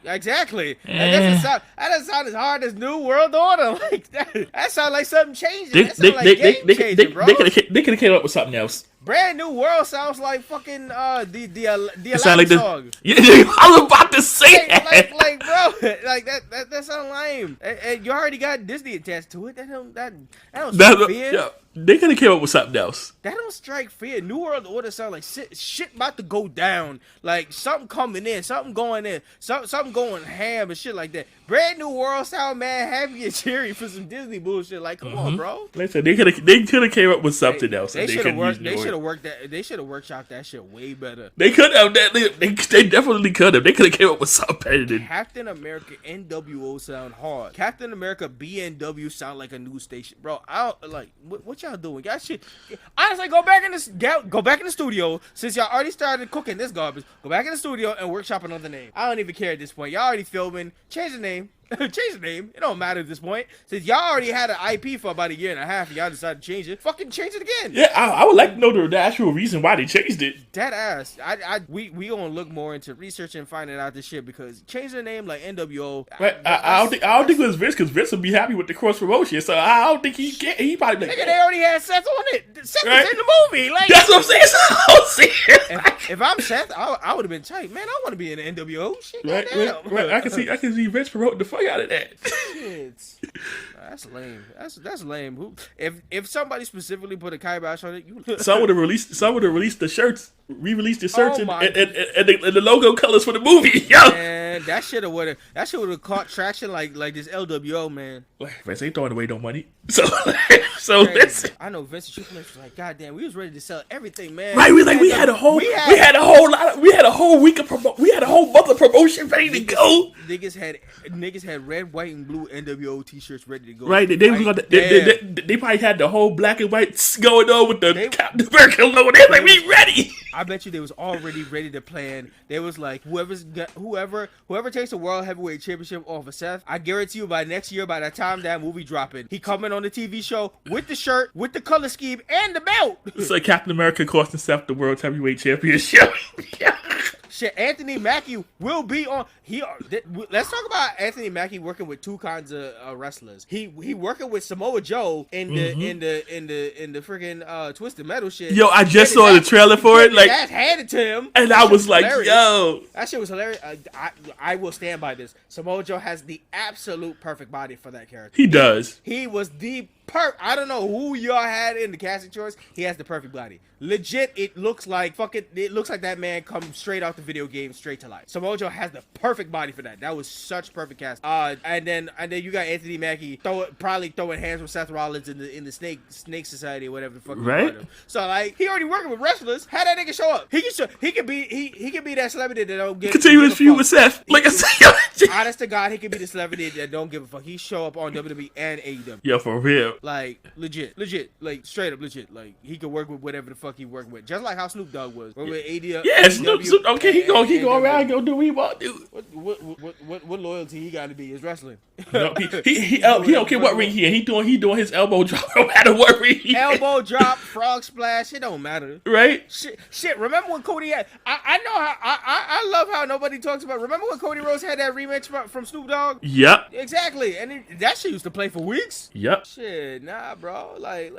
Exactly. That doesn't sound as hard as New World Order. Like that sounds like something changing. That sounds like game changing, bro. They could have came up with something else. Brand New World sounds like fucking the Aladdin song. Yeah, I was about to say that. Like bro, like that sounds lame. And you already got Disney attached to it. That don't strike fear. Yeah, they could have came up with something else. That don't strike fear. New World Order sound like shit about to go down. Like something coming in, something going in, something going ham and shit like that. Brand New World sound mad happy and cheery for some Disney bullshit. Like, come on, bro. Listen, they could have came up with something else. They should have workshopped that shit way better. They could have. They definitely could have. They could have came up with something better than Captain America NWO sound hard. Captain America BNW sound like a news station, bro. I don't like what y'all doing. Y'all shit. Honestly, go back in the studio since y'all already started cooking this garbage. Go back in the studio and workshop another name. I don't even care at this point. Y'all already filming. Change the name. Change the name. It don't matter at this point. Since y'all already had an IP for about a year and a half, and y'all decided to change it. Fucking change it again. Yeah, I would like to know the actual reason why they changed it. Dead ass. We gonna look more into research and finding out this shit, because changing the name like NWO. I don't think it was Vince, because Vince would be happy with the cross promotion. So I don't think he probably. Nigga, they already had Seth on it. Seth was in the movie. Like that's what I'm saying. If I'm Seth, I would have been tight. Man, I want to be in the NWO. Shit, right. I can see Vince promoting the fuck out of that. Shit. That's lame. That's lame. If somebody specifically put a kibosh on it, some would have released the shirts, re-released the shirts and the logo colors for the movie. Yo, man, that shit would have caught traction like this LWO, man. Vince ain't throwing away no money. So listen. I know Vince and Triple H was like, God damn, we was ready to sell everything, man. Right, we had a whole week of we had a whole month of promotion ready to go. Niggas had red, white, and blue NWO t-shirts ready to go. Right, they probably had the whole black and white going on with the Captain America logo. They was like, we ready. I bet you they was already ready to plan. They was like, whoever takes the World Heavyweight Championship off of Seth, I guarantee you by next year, by the time that movie dropping, he coming on the TV show with the shirt, with the color scheme, and the belt. So Captain America costing Seth the World Heavyweight Championship. Shit, Anthony Mackie will be on. Let's talk about Anthony Mackie working with two kinds of wrestlers. He working with Samoa Joe in the freaking Twisted Metal shit. Yo, I just saw the trailer for it. Like, that handed to him, and I was like, hilarious. Yo, that shit was hilarious. I will stand by this. Samoa Joe has the absolute perfect body for that character. He does. He was the I don't know who y'all had in the casting choice. He has the perfect body. Legit, it looks like that man comes straight out the video game, straight to life. Samoa Joe has the perfect body for that. That was such perfect cast. And then you got Anthony Mackie probably throwing hands with Seth Rollins in the Snake Society or whatever the fuck. Right. So like he already working with wrestlers. Had that nigga show up. He could be that celebrity that don't give. Continue his feud with Seth. Like I said, honest to God, he could be the celebrity that don't give a fuck. He show up on WWE and AEW. Yo, for real. Like legit, like straight up legit. Like he could work with whatever the fuck he working with, just like how Snoop Dogg was. Work with AEW. Yeah, Snoop. Okay, he go around and go do what he want to do. What loyalty he got to be is wrestling. No, he don't care what ring he in. He doing his elbow drop no matter what ring he elbow drop, frog splash. It don't matter. Right? Shit. Remember when Cody had? I know how. I love how nobody talks about. Remember when Cody Rhodes had that remix from Snoop Dogg? Yep. Exactly. And that shit used to play for weeks. Yep. Shit, nah, bro. Like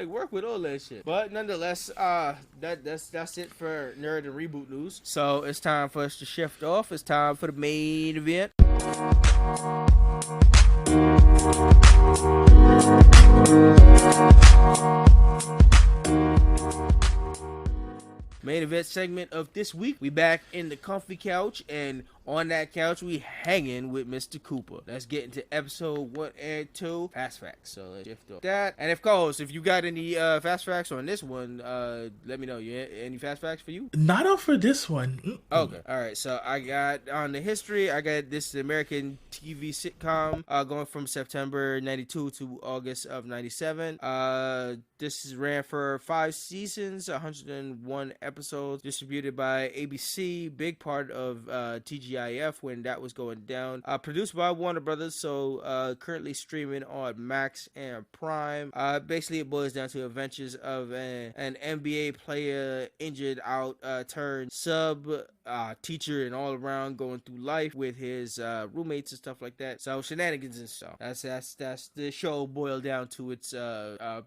work with all that shit. But nonetheless, that's it for Nerd and Reboot news. So it's time for us to shift off. It's time for the main event. Main event segment of this week. We back in the comfy couch, and On that couch, we hanging with Mr. Cooper. Let's get into episode 1 and 2. Fast facts. So let's shift up that. And of course, if you got any fast facts on this one, let me know. Any fast facts for you? Not on for this one. Okay. All right. So I got on the history. I got this American TV sitcom going from September 92 to August of 97. This ran for 5 seasons, 101 episodes, distributed by ABC, big part of TGIF when that was going down. Produced by Warner Brothers, so currently streaming on Max and Prime. Basically, it boils down to adventures of an NBA player injured out, turned sub teacher and all around going through life with his roommates and stuff like that. So shenanigans and stuff. That's the show boiled down to its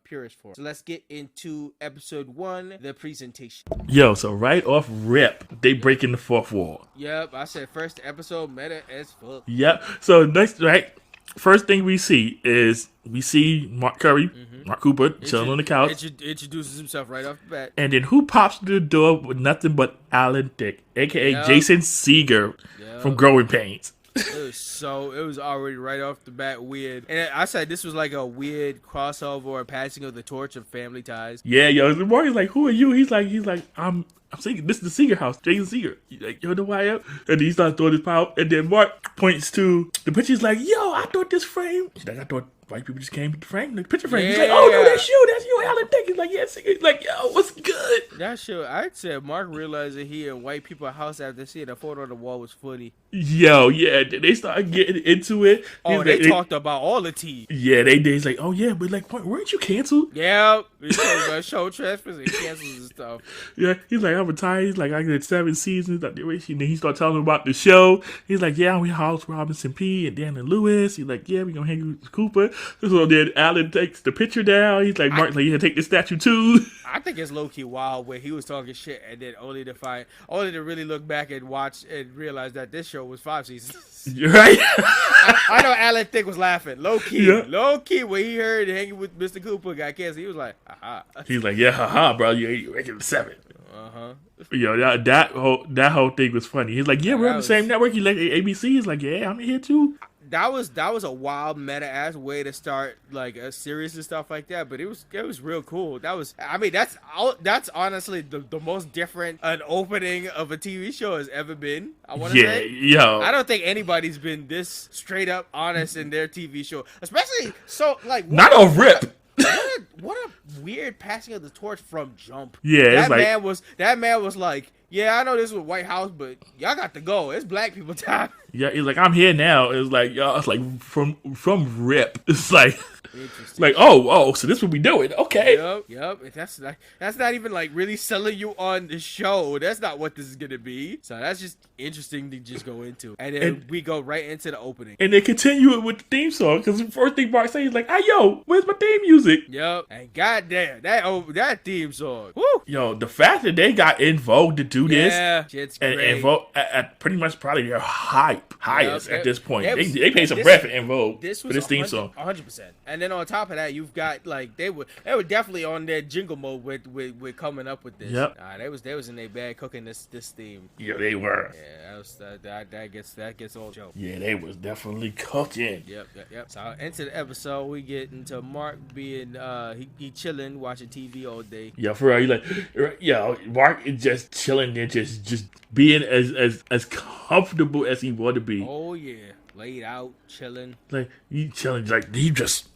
purest form. So let's get into episode 1, the presentation. Yo, so right off rip, they breaking the fourth wall. Yep, I said first episode meta as fuck. Yep. So next, right, first thing we see is Mark Curry, Mark Cooper, chilling on the couch. Introduces himself right off the bat. And then who pops through the door with nothing but Alan Thicke, a.k.a. Jason Segel from Growing Pains. It was already right off the bat weird. And I said this was like a weird crossover or passing of the torch of Family Ties. Yeah, yo, Mark is like, who are you? He's like, I'm Segel. This is the Segel house, Jason Segel. He's like, yo, know who I am? And then he starts throwing his power. And then Mark points to the picture. He's like, yo, I thought this frame. He's like, I thought white people just came with the frame, the picture frame. Yeah. He's like, oh no, that's you, Alan Thicke. He's like, yeah, He's like, yo, what's good? That shit, I said Mark realized that he in white people's house after seeing a photo on the wall was funny. Yo, yeah, they started getting into it. Oh, they talked about all the tea. Yeah, they's like, oh yeah, but like, weren't you canceled? Yeah, we talked about show transfers and cancels and stuff. Yeah, he's like, I'm retired. He's like, I did 7 seasons. And then he started telling him about the show. He's like, yeah, we house Robinson P. and Dan and Lewis. He's like, yeah, we gonna hang with Cooper. So then Alan takes the picture down. He's like, Mark's like, yeah, take the statue too. I think it's low key wild where he was talking shit and then only to really look back and watch and realize that this show was 5 seasons. You're right. I know Alan Thicke was laughing. Low key when he heard Hanging with Mr. Cooper got canceled, he was like, haha. He's like, yeah, haha, bro, you're making 7. Yo, that whole thing was funny. He's like, yeah, we're on the same network. He's like, ABC. He's like, yeah, I'm here too. That was a wild meta ass way to start like a series and stuff like that, but it was real cool. That's honestly the most different an opening of a TV show has ever been. I want to say, yo, I don't think anybody's been this straight up honest in their TV show, especially so like not a rip. What a weird passing of the torch from jump. Yeah, that man was like, yeah, I know this was White House, but y'all got to go. It's black people time. Yeah, he's like, I'm here now. It's like, y'all, it's like from rip. It's like oh, so this is what we doing. Okay. Yep. That's not even like really selling you on the show. That's not what this is gonna be. So that's just interesting to just go into. And then we go right into the opening. And they continue it with the theme song, because the first thing Mark says is like, hey, yo, where's my theme music? Yep. And goddamn, that theme song. Woo! Yo, the fact that they got In Vogue to do this. Yeah, shit's great. And In Vogue at pretty much probably their highest at this point. They paid some breath for In Vogue for this theme song. 100%. And then on top of that, you've got like they were definitely on their jingle mode with coming up with this. Yep. They was in their bag cooking this theme. Yeah, they were. Yeah, that gets old joke. Yeah, they was definitely cooking. Yep. So into the episode, we get into Mark being he chilling, watching TV all day. Yeah, for real. Mark is just chilling there, just being as comfortable as he want to be. Oh yeah, laid out, chilling. Like he chilling, like he just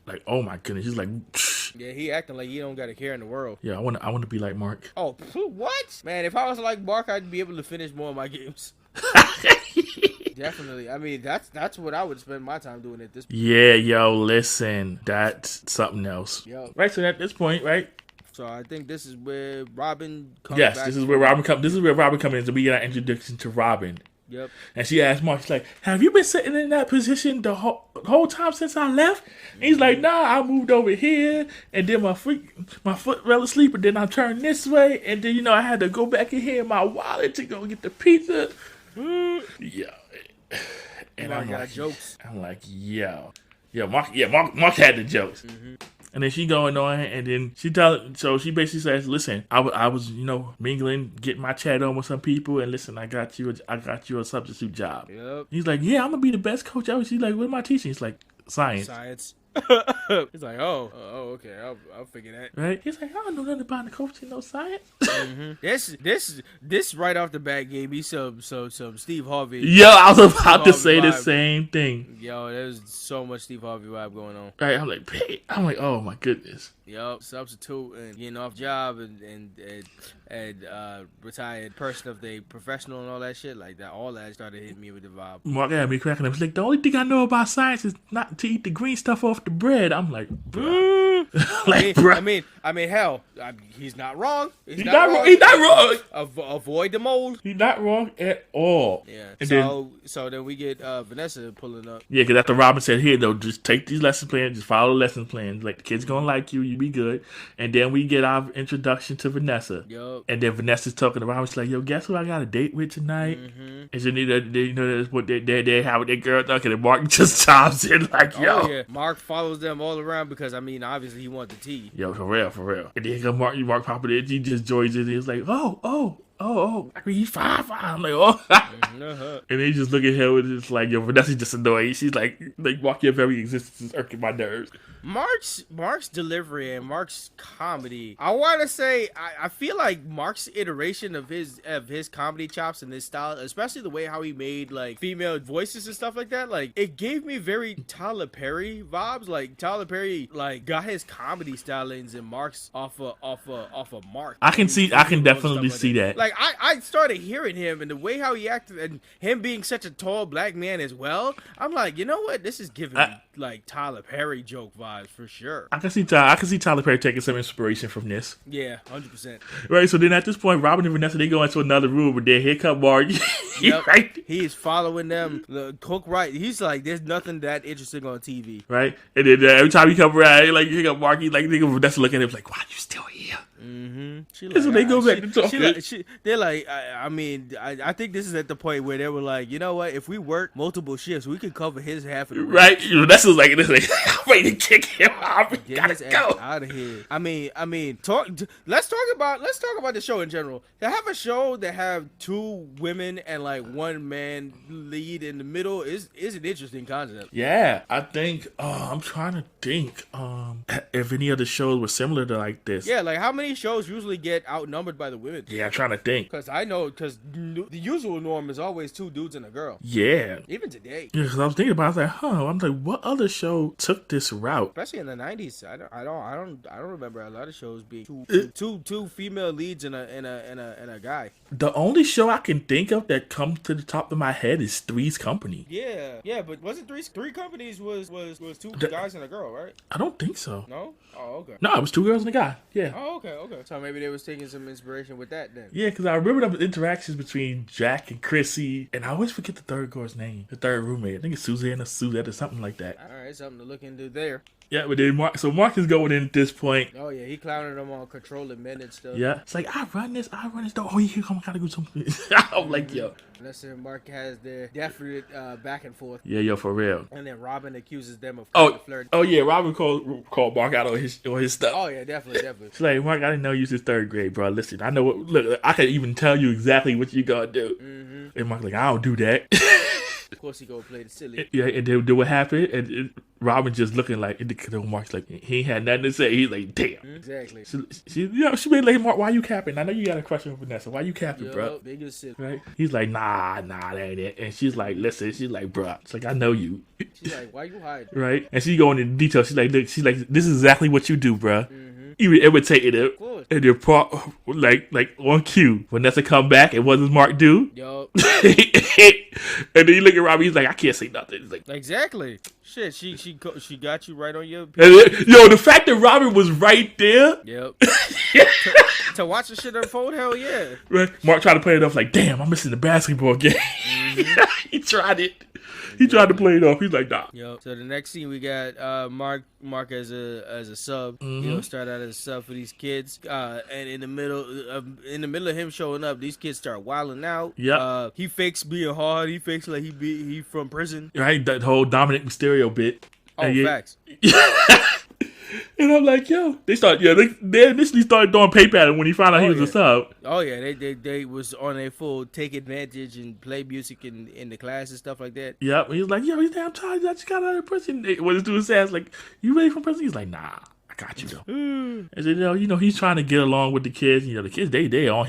like, oh my goodness, he's like. Psh. Yeah, he acting like he don't got a care in the world. Yeah, I want to be like Mark. Oh, what? Man, if I was like Mark, I'd be able to finish more of my games. Definitely. I mean, that's what I would spend my time doing at this point. Yeah, yo, listen, that's something else. Yo. Right, so at this point, right? So I think this is where Robin comes back. Yes, this is where Robin comes in. So we get our introduction to Robin. Yep. And she asked Mark, she's like, have you been sitting in that position the whole time since I left? And he's like, nah, I moved over here, and then my foot fell asleep, and then I turned this way, and then, I had to go back in here in my wallet to go get the pizza. Yeah. And I got jokes. I'm like, Mark had the jokes. Mm-hmm. And then she going on, and then she basically says, listen, I was, mingling, getting my chat on with some people, and listen, I got you a substitute job. Yep. He's like, yeah, I'm gonna be the best coach ever. She's like, what am I teaching? He's like, science. He's like, okay, I'll figure that. Right? He's like, I don't know nothing about the coaching, no science. This right off the bat gave me some Steve Harvey. Yo, I was about to say the same thing. Yo, there's so much Steve Harvey vibe going on. Right? I'm like, oh my goodness. Yup, substitute and getting off job and retired person of the professional and all that shit like that. All that started hitting me with the vibe. Mark had me cracking up. He's like, the only thing I know about science is not to eat the green stuff off the bread. I'm like, bruh. I mean, hell, he's not wrong. He's not wrong. Avoid the mold. He's not wrong at all. Yeah. And so then we get Vanessa pulling up. Yeah, because after Robin said, here, though, just take these lesson plans, just follow the lesson plans. Like, the kid's gonna like you be good. And then we get our introduction to Vanessa. Yep. And then Vanessa's talking to Robin. She's like, yo, guess who I got a date with tonight? Mm-hmm. And so that's what they have with their girl talking. And Mark just chimes in like, yo. Oh, yeah. Mark follows them all around because, obviously he wants the tea. Yo, for real. And then Mark popping in. He just joins in. He's like, oh. He's fine. I'm like, oh. And they just look at him and it's like, yo, Vanessa's just annoying. She's like Mark, your very existence is irking my nerves. Mark's delivery and Mark's comedy. I want to say I feel like Mark's iteration of his comedy chops and his style, especially the way how he made like female voices and stuff like that, like it gave me very Tyler Perry vibes. Like Tyler Perry like got his comedy stylings and Mark's off of Mark. I can definitely see that. Like I started hearing him and the way how he acted and him being such a tall black man as well. I'm like, you know what? This is giving me like Tyler Perry joke vibes for sure. I can see Tyler Perry taking some inspiration from this. Yeah, 100%. Right. So then at this point, Robin and Vanessa, they go into another room, but then here come Mark. Yep. Right? He's following them. The cook right. He's like, there's nothing that interesting on TV. Right. And then every time he come around, here come Mark. Vanessa looking at him like, why are you still here? Mm-hmm. That's when they go back to talking. They're like, I think this is at the point where they were like, you know what? If we work multiple shifts, we can cover his half of the right. That's like, I'm ready to kick him out. We gotta go out of here. Let's talk about the show in general. To have a show that have two women and like one man lead in the middle is an interesting concept. Yeah, I think. I'm trying to think. If any other shows were similar to like this. Yeah, like how many shows usually get outnumbered by the women? Yeah, I'm trying to think. Because the usual norm is always two dudes and a girl. Yeah. Even today. Yeah, because I was thinking about it. I was like, what other show took this route? Especially in the 90s. I don't remember a lot of shows being two female leads and a guy. The only show I can think of that comes to the top of my head is Three's Company. Yeah, but wasn't Three Companies was two guys and a girl, right? I don't think so. No? Oh, okay. No, it was two girls and a guy. Yeah. Oh, okay. So maybe they was taking some inspiration with that then. Yeah, because I remember the interactions between Jack and Chrissy, and I always forget the third girl's name. The third roommate. I think it's Suzanne or Suzette or something like that. All right, something to look into there. Yeah, but then Mark is going in at this point. Oh yeah, he clowning them on controlling men and stuff. Yeah, it's like I run this. Oh, here come, I gotta do something. I'm like, yo. Unless Mark has their definite back and forth. Yeah, yo, for real. And then Robin accuses them of flirting. Oh yeah, Robin called Mark out on his stuff. Oh yeah, definitely. It's like, Mark, I didn't know you was in third grade, bro. Listen, I know what. Look, I can even tell you exactly what you gonna do. Mm-hmm. And Mark's like, I don't do that. Of course, he gonna play the silly. Yeah, and then what happened? And Robin just looking like, Mark's like, he ain't had nothing to say. He's like, damn. Exactly. She made like, Mark, why you capping? I know you got a question with Vanessa. Why you capping, bro? Big as shit. Right? He's like, nah, that ain't it. And she's like, listen. She's like, bro. It's like, I know you. She's like, why you hiding? Right? And she going into detail. She's like, look. She's like, this is exactly what you do, bro. Mm-hmm. Even imitated it. And then like on cue, Vanessa come back and what does Mark do? Yup. And then you look at Robbie, he's like, I can't say nothing. He's like, exactly. Shit, she got you right on your. Yo, the fact that Robin was right there. Yep. to watch the shit unfold, hell yeah. Right. Mark tried to play it off like, damn, I'm missing the basketball game. Mm-hmm. He tried it. He tried to play it off. He's like, nah. Yep. So the next scene we got Mark as a sub. Mm-hmm. Start out as a sub for these kids. And in the middle of him showing up, these kids start wilding out. Yeah. He fakes being hard. He fakes like he from prison. Right. That whole Dominic Mysterio bit. Oh, facts. And I'm like, yo, they initially started throwing paper at him when he found out he was a sub. Oh yeah, they was on a full take advantage and play music in the class and stuff like that. Yep. And he was like, yo, I'm tired. I just got out of prison. When this dude says, like, you ready for prison? He's like, nah. I got you though. And so, he's trying to get along with the kids. The kids, they on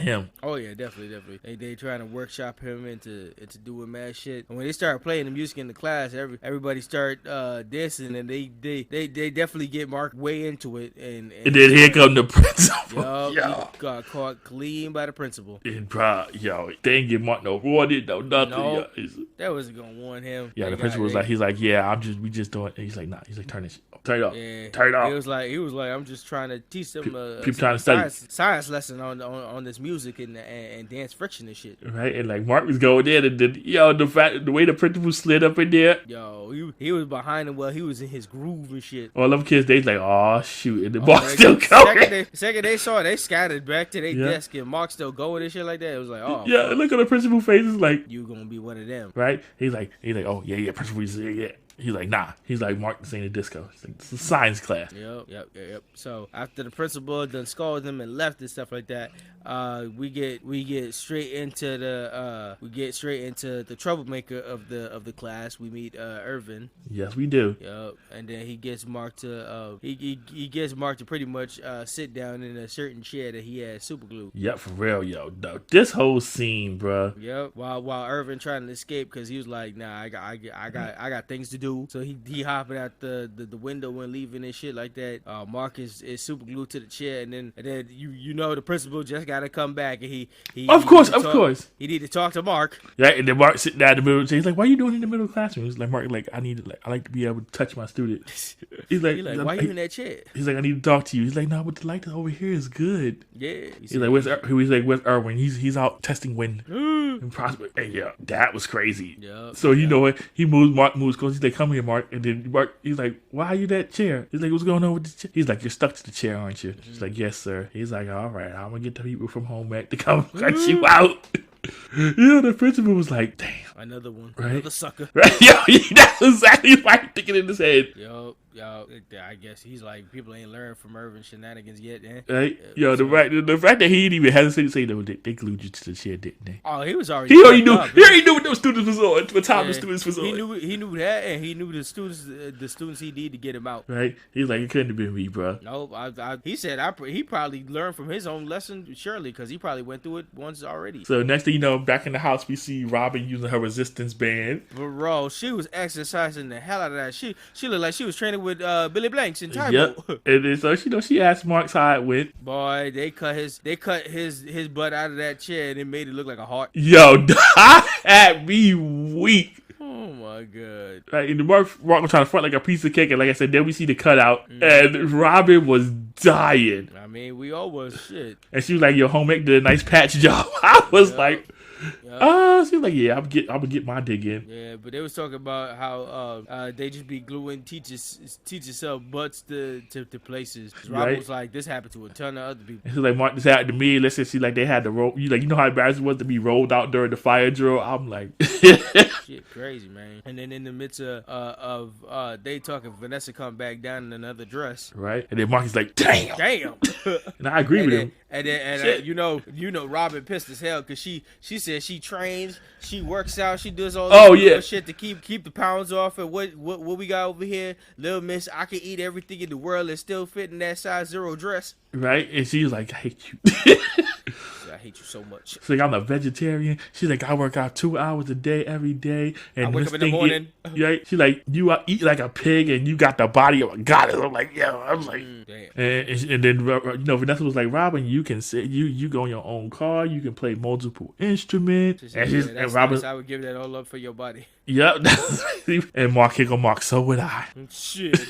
him. Oh yeah, definitely. They trying to workshop him into doing mad shit. And when they start playing the music in the class, everybody start dancing, and they definitely get Mark way into it. And then here come the principal. He got caught clean by the principal. And they ain't give Mark no warning, no nothing. No, that wasn't gonna warn him. Yeah, the principal was like, he's like, yeah, we just doing. And he's like, nah. He's like, turn it up. Yeah. Turn it up. He was like, I'm just trying to teach them people trying to study science lesson on this music and dance friction and shit. Right, and like Mark was going in, and then the way the principal slid up in there. He was behind him. Well, he was in his groove and shit. All them kids, they like, oh shoot, and the Mark still going. Second they saw it, they scattered back to their desk, and Mark still going and shit like that. It was like, oh yeah, look at the principal faces, like you gonna be one of them, right? He's like, oh yeah, principal, yeah. He's like, nah. He's like, Mark, this ain't a disco. It's, like, it's a science class. Yep. So after the principal done scolded them and left and stuff like that, we get straight into the troublemaker of the class. We meet Irvin. Yes, we do. Yep. And then he gets Mark to he gets Mark to pretty much sit down in a certain chair that he had super glue. Yep, for real, yo. No, this whole scene, bro. Yep. While Irvin trying to escape because he was like, nah, I got things to do. So he hopping out the window and leaving and shit like that. Mark is super glued to the chair, and then the principal just gotta come back, and he of course he need to talk to Mark. Yeah, and then Mark sitting down in the middle. He's like, "Why are you doing in the middle of the classroom?" He's like, "Mark, like I like to be able to touch my student." He's like, "Why you in that chair?" He's like, "I need to talk to you." He's like, "No, but the light over here is good." Yeah. He's like, "Where's Erwin?" He's out testing wind and prospect. And yeah, that was crazy. Yep. So you know what? Mark moves close. He's like, "Come here, Mark." And then Mark, he's like, "Why are you that chair?" He's like, "What's going on with the chair?" He's like, "You're stuck to the chair, aren't you?" She's like, "Yes, sir." He's like, "All right, I'm gonna get the people from home back to come cut you out." The principal was like, "Damn, another one, right? Another sucker." Right? That's exactly what I'm thinking in his head. Yo, I guess he's like, people ain't learned from Irvin shenanigans yet, eh? Right? The fact that he didn't even hesitate to say no, they glued you to the chair, didn't they? Oh, he was already. He already knew. He already knew what those students was on. What time the students was on. He knew that, and he knew the students he needed to get him out. Right? He's like, it couldn't have been me, bro. Nope. He said he probably learned from his own lesson, surely, because he probably went through it once already. So next thing you know, back in the house, we see Robin using her resistance band. Bro, she was exercising the hell out of that. She looked like she was training with Billy Blanks in Tybo. Yep. And then, so she asked Mark how it went. Boy, they cut his butt out of that chair and it made it look like a heart. Yo, that had me weak. Oh my god! Right, and Mark was trying to front like a piece of cake, and like I said, then we see the cutout, and Robin was dying. I mean, we all was shit. And she was like, "Your homemade did a nice patch job." I was like. She was like, yeah, I'm gonna get my dig in. Yeah, but they was talking about how they just be gluing teachers self butts to places. Rob was like, this happened to a ton of other people. And she was like, Mark, this happened to me. Let's see, like they had to roll. You know how embarrassing it was to be rolled out during the fire drill. I'm like, shit, crazy, man. And then in the midst of they talking, Vanessa come back down in another dress, right? And then Mark is like, damn. And I agree with him. And then you know, Robin pissed as hell because she said she trains, she works out, she does all this shit to keep the pounds off. And what we got over here, little miss, I can eat everything in the world and still fit in that size 0 dress. Right? And she's like, I hate you. I hate you so much. She's like, I'm a vegetarian. She's like, I work out 2 hours a day every day. And I wake up in the morning. Right? She's like, you eat like a pig and you got the body of a goddess. I'm like, yo. I'm like, damn. And then Vanessa was like, Robin, you can sit, you go in your own car, you can play multiple instruments. And Robin, I would give that all up for your body. Yep. And Mark here go, Mark, so would I. Shit.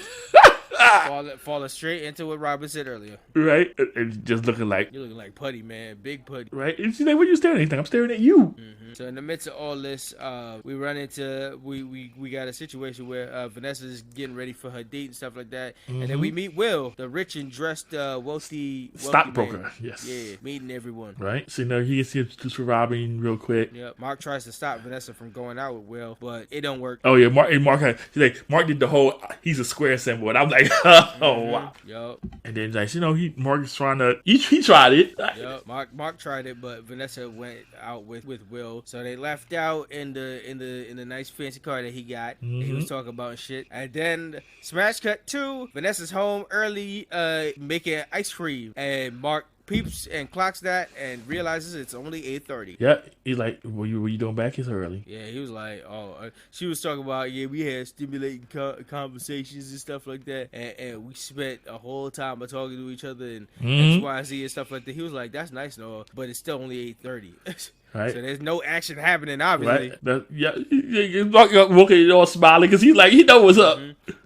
Falling straight into what Robin said earlier. Right? And just looking like... You're looking like putty, man. Big putty. Right? And she's like, what are you staring at? Anything? I'm staring at you. Mm-hmm. So in the midst of all this, we run into... We got a situation where Vanessa's getting ready for her date and stuff like that. Mm-hmm. And then we meet Will, the rich and dressed wealthy stockbroker. Man. Yes. Yeah, meeting everyone. Right? So now he gets introduced for Robin real quick. Yep. Mark tries to stop Vanessa from going out with Will, but it don't work. Oh, yeah. Mark did the whole... He's a square symbol. And I'm like... like, oh wow. Yep. And then like, Mark is trying to he tried it. Yep. Mark tried it, but Vanessa went out with Will. So they left out in the nice fancy car that he got. That he was talking about and shit. And then smash cut 2, Vanessa's home early, making ice cream, and Mark peeps and clocks that and realizes it's only 8:30. Yeah, he's like, "What you doing back? It's early." Yeah, he was like, "Oh," she was talking about, we had stimulating conversations and stuff like that, and we spent a whole time of talking to each other and X, Y, Z and stuff like that. He was like, "That's nice, no, but it's still only 8:30." Right. So there's no action happening, obviously. Right. Walking all smiling because he know what's up.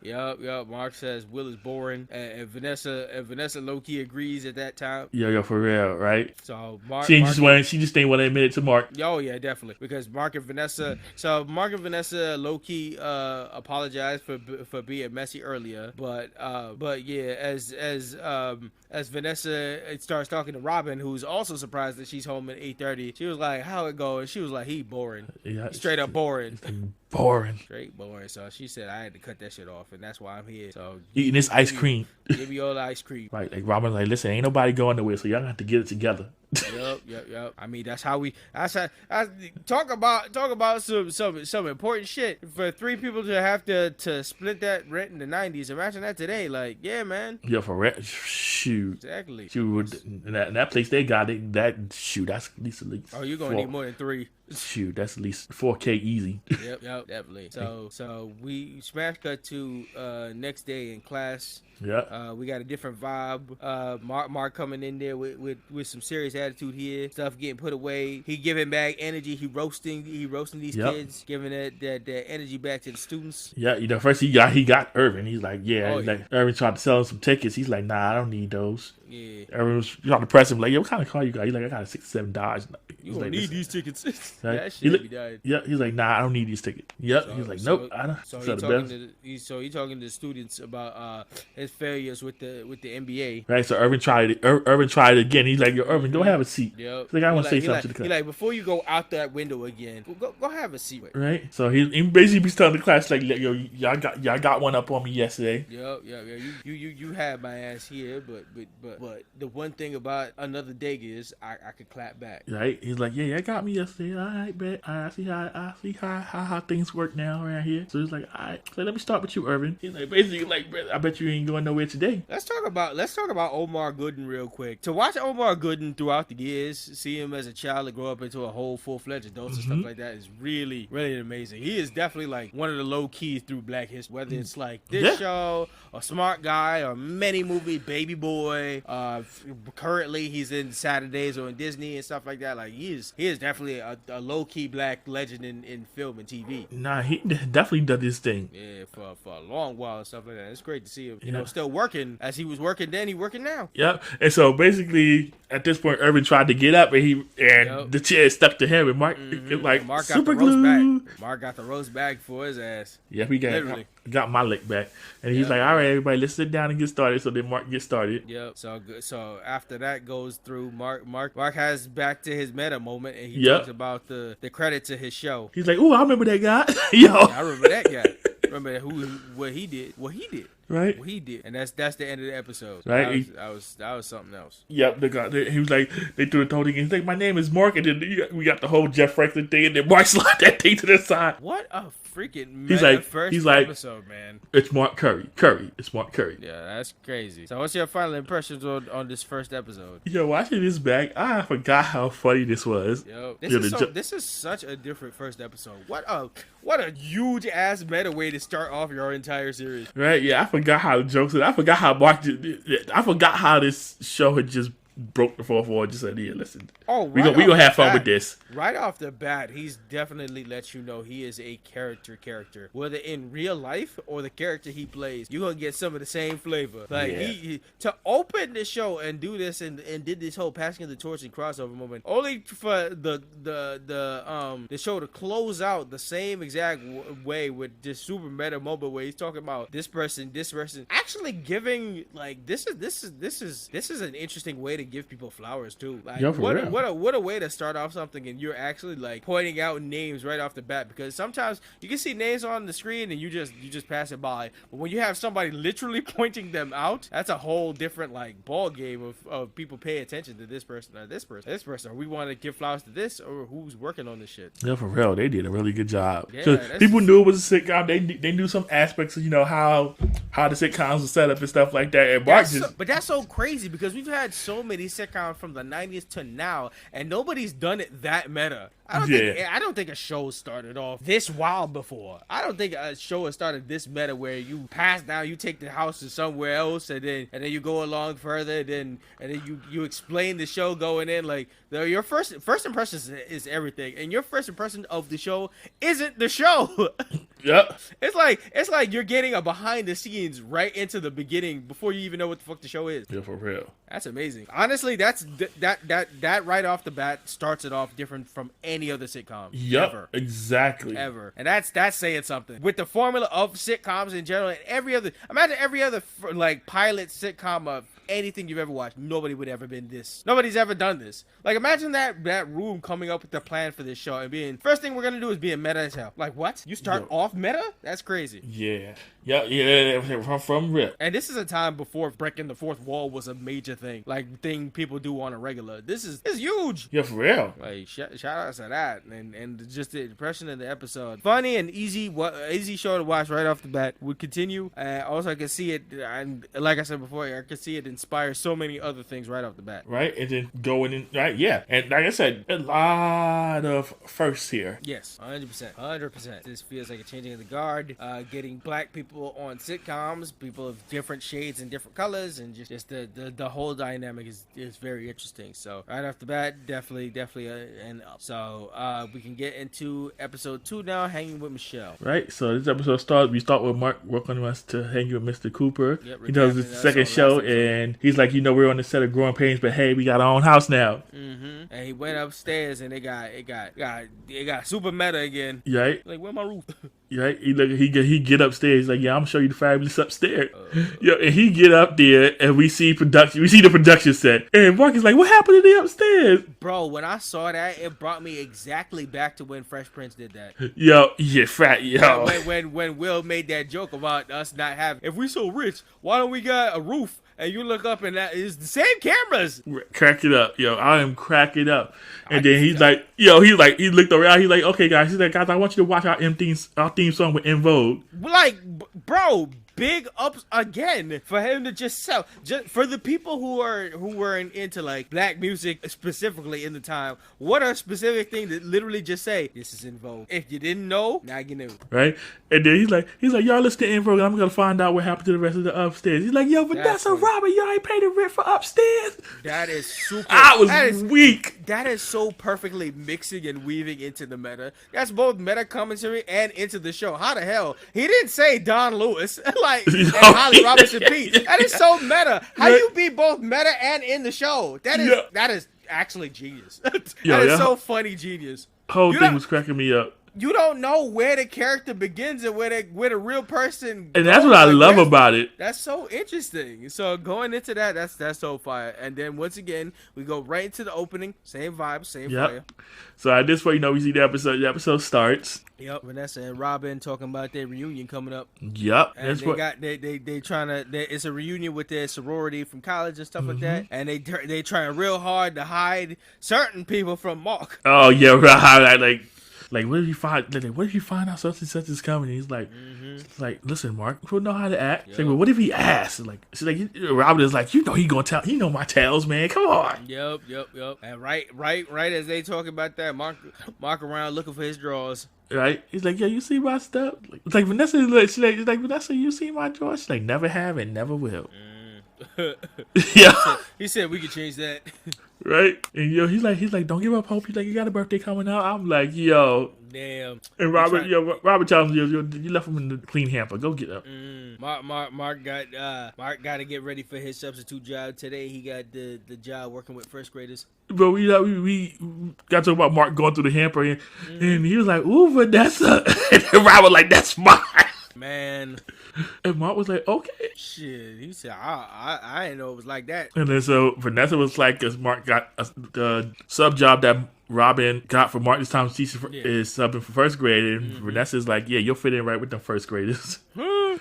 Yep. Mark says Will is boring, and Vanessa low key agrees at that time. Yeah, for real, right? So Mark, she just didn't want to admit it to Mark. Oh yeah, definitely, because Mark and Vanessa low key apologized for being messy earlier, but yeah, as Vanessa starts talking to Robin, who's also surprised that she's home at 8:30, she was like, "How it go?" And she was like, "He boring, straight up boring." Boring. Straight boring. So she said, I had to cut that shit off, and that's why I'm here. So eating this ice cream. Give me all the ice cream. Right. Like Robin's like, listen, ain't nobody going nowhere, so y'all have to get it together. Yep. I mean, that's how I talk about some important shit. For 3 people to have to split that rent in the 90s. Imagine that today. Like, yeah, man. Yeah, for rent. Shoot. Exactly. Shoot, in that place they got it. That's at least Oh, you're gonna need more than 3. Shoot, that's at least 4K easy. Yep, definitely. So we smash cut to next day in class. Yeah. We got a different vibe. Mark coming in there with some serious attitude here. Stuff getting put away. He giving back energy. He roasting these kids, giving that energy back to the students. Yeah, first he got Irvin. He's like, Irvin tried to sell him some tickets. He's like, nah, I don't need those. Yeah. Irvin was trying to press him like, what kind of car you got? He's like, I got a $67. You don't need these tickets. Right? That shit be dying. Yeah, he's like, nah, I don't need these tickets. Yep. He's like, nope. I don't. So he's talking to the students about his failures with the NBA. Right. So Irvin tried it again. He's like, yo, Irvin, go have a seat. Yep. He's like, I want to say something to the class. He's like, before you go out that window again, go have a seat. Right. So he basically telling the class like, yo, y'all got one up on me yesterday. Yep. You had my ass here, but the one thing about another day is I could clap back. Right. He's like, yeah, got me yesterday. All right, bet. I see how things work now around here. So he's like, all right. So let me start with you, Irvin. He's like, basically like, I bet you ain't going nowhere today. Let's talk about Omar Gooden real quick. To watch Omar Gooden throughout the years, see him as a child and grow up into a whole full-fledged adult and stuff like that is really, really amazing. He is definitely like one of the low keys through Black history, whether it's like this show, A Smart Guy, or many movie, Baby Boy. Currently he's in Saturdays or in Disney and stuff like that. Like he is definitely a low-key Black legend in film and TV. Nah, he definitely done this thing. Yeah, for a long while and stuff like that. It's great to see him, still working as he was working then. He working now. Yep. And so basically, at this point, Irvin tried to get up, and the chair stuck to him, and Mark like Mark got super the roast glue. back. Mark got the roast back for his ass. Yeah, he got my lick back, and he's like, all right, everybody, let's sit down and get started. So then Mark gets started. Yep. So good. So after that goes through, Mark has back to his meta moment, and he talks about the credit to his show. He's like, oh, I remember that guy. Yo, I remember that guy. Remember what he did. Right. What he did, and that's the end of the episode. Right. That was something else. Yep. He was like, they threw the whole thing. He's like, my name is Mark, and then we got the whole Jeff Franklin thing, and then Mark slid that thing to the side. What a freaking first episode, man. It's Mark Curry. It's Mark Curry. Yeah, that's crazy. So what's your final impressions on this first episode? Yo, watching this back, I forgot how funny this was. Yo, this is such a different first episode. What a huge ass meta way to start off your entire series. Right, yeah, I forgot how the jokes. I forgot how Mark. I forgot how this show had just broke the fourth wall. Just said, yeah, listen. Oh, we gonna have fun with this. Right off the bat, he's definitely let you know he is a character, whether in real life or the character he plays. You're gonna get some of the same flavor. Like he to open the show and do this and did this whole passing of the torch and crossover moment, only for the show to close out the same exact way with this super meta moment where he's talking about this person, actually giving like this is an interesting way to to give people flowers too. Like, yeah, for real. What a way to start off something, and you're actually like pointing out names right off the bat, because sometimes you can see names on the screen and you just pass it by. But when you have somebody literally pointing them out, that's a whole different like ball game of people pay attention to this person or this person. Or we want to give flowers to this, or who's working on this shit. Yeah, for real. They did a really good job. Yeah, people knew it was a sitcom. They knew some aspects of, how the sitcoms were set up and stuff like that. And but that's so crazy, because we've had so many sitcoms from the 90s to now, and nobody's done it that meta. I don't think a show started off this wild before. I don't think a show has started this meta where you pass down, you take the house to somewhere else, and then you go along further, and then you explain the show going in. Like, your first impression is everything, and your first impression of the show isn't the show. Yep. It's like you're getting a behind the scenes right into the beginning before you even know what the fuck the show is. Yeah, for real. That's amazing. Honestly, that right off the bat starts it off different from any other sitcom. Yep, ever. exactly. Ever. And that's saying something. With the formula of sitcoms in general, and every other like pilot sitcom of anything you've ever watched, nobody would ever been this. Nobody's ever done this. Like, imagine that room coming up with the plan for this show and being, first thing we're gonna do is being meta as hell. Like, what? You start off meta? That's crazy. Yeah. From rip. And this is a time before breaking the fourth wall was a major thing, like thing people do on a regular. This is huge. Yeah, for real. Like, shout out to that, and just the impression of the episode. Funny and easy show to watch right off the bat. Would continue. Also, I can see it, and like I said before, I can see it inspire so many other things right off the bat. Right, and then going in, right, yeah. And like I said, a lot of firsts here. Yes, 100%. This feels like a changing of the guard, getting black people on sitcoms, people of different shades and different colors, and just the whole dynamic is very interesting. So right off the bat, definitely an up. So we can get into episode 2 now, Hanging with Michelle. Right, so this episode we start with Mark working us to hang with Mr. Cooper. Yep, he does the second show, and he's like, we're on the set of Growing Pains, but hey, we got our own house now. Mm-hmm. And he went upstairs, and it got super meta again. Right. Like, where my roof? Right. He get upstairs. He's like, yeah, I'm gonna show you the fabulous upstairs. And he get up there, and we see production. We see the production set, and Mark is like, what happened to the upstairs? Bro, when I saw that, it brought me exactly back to when Fresh Prince did that. When Will made that joke about us not having, if we so rich, why don't we got a roof? And you look up, and that is the same cameras. Crack it up, I am cracking up. And then he looked around. He's like, okay, guys. He's like, guys, I want you to watch our theme song with En Vogue. Like, bro, big ups again for him to just sell. Just for the people who weren't into like black music specifically in the time, what a specific thing to literally just say, this is En Vogue. If you didn't know, now you knew. Right? And then he's like, y'all listen to En Vogue, and I'm gonna find out what happened to the rest of the upstairs. He's like, yo, Vanessa, Robert, y'all ain't paid the rent for upstairs. That is super. That is weak. That is so perfectly mixing and weaving into the meta. That's both meta commentary and into the show. How the hell he didn't say Don Lewis like and Holly Robinson Pete? That is so meta. How you be both meta and in the show? That is actually genius. That is so funny, genius. Whole thing was cracking me up. You don't know where the character begins and where the real person goes. And that's what I love about it. That's so interesting. So going into that, that's so fire. And then once again, we go right into the opening. Same vibe, same fire. So at this point, we see the episode. The episode starts. Yep, Vanessa and Robin talking about their reunion coming up. Yep, and they trying to. It's a reunion with their sorority from college and stuff like that. And they trying real hard to hide certain people from Mark. Oh yeah, right. Like, what if you find out such and such is coming? And he's like, listen, Mark, you don't know how to act. Yep. Like, well, what if he asks? Robin is like, he gonna tell, my tales, man. Come on. Yep. And right as they talk about that, Mark around looking for his drawers. Right? He's like, yeah, you see my stuff? It's like Vanessa, Vanessa, you see my drawers? She's like, never have and never will. Yeah. He said we could change that. Right? And he's like, don't give up hope. He's like, you got a birthday coming out. I'm like, yo. Damn. And Robert tells him, you left him in the clean hamper. Go get up. Mark got to get ready for his substitute job today. He got the job working with first graders. But we got to talk about Mark going through the hamper, and he was like, ooh, Vanessa. And Robert like, that's mine. Man. And Mark was like, okay. Shit, he said, I didn't know it was like that. And then so Vanessa was like, because Mark got the sub job that Robin got for Mark this time is subbing for first grade, and Vanessa's like, yeah, you'll fit in right with them first graders.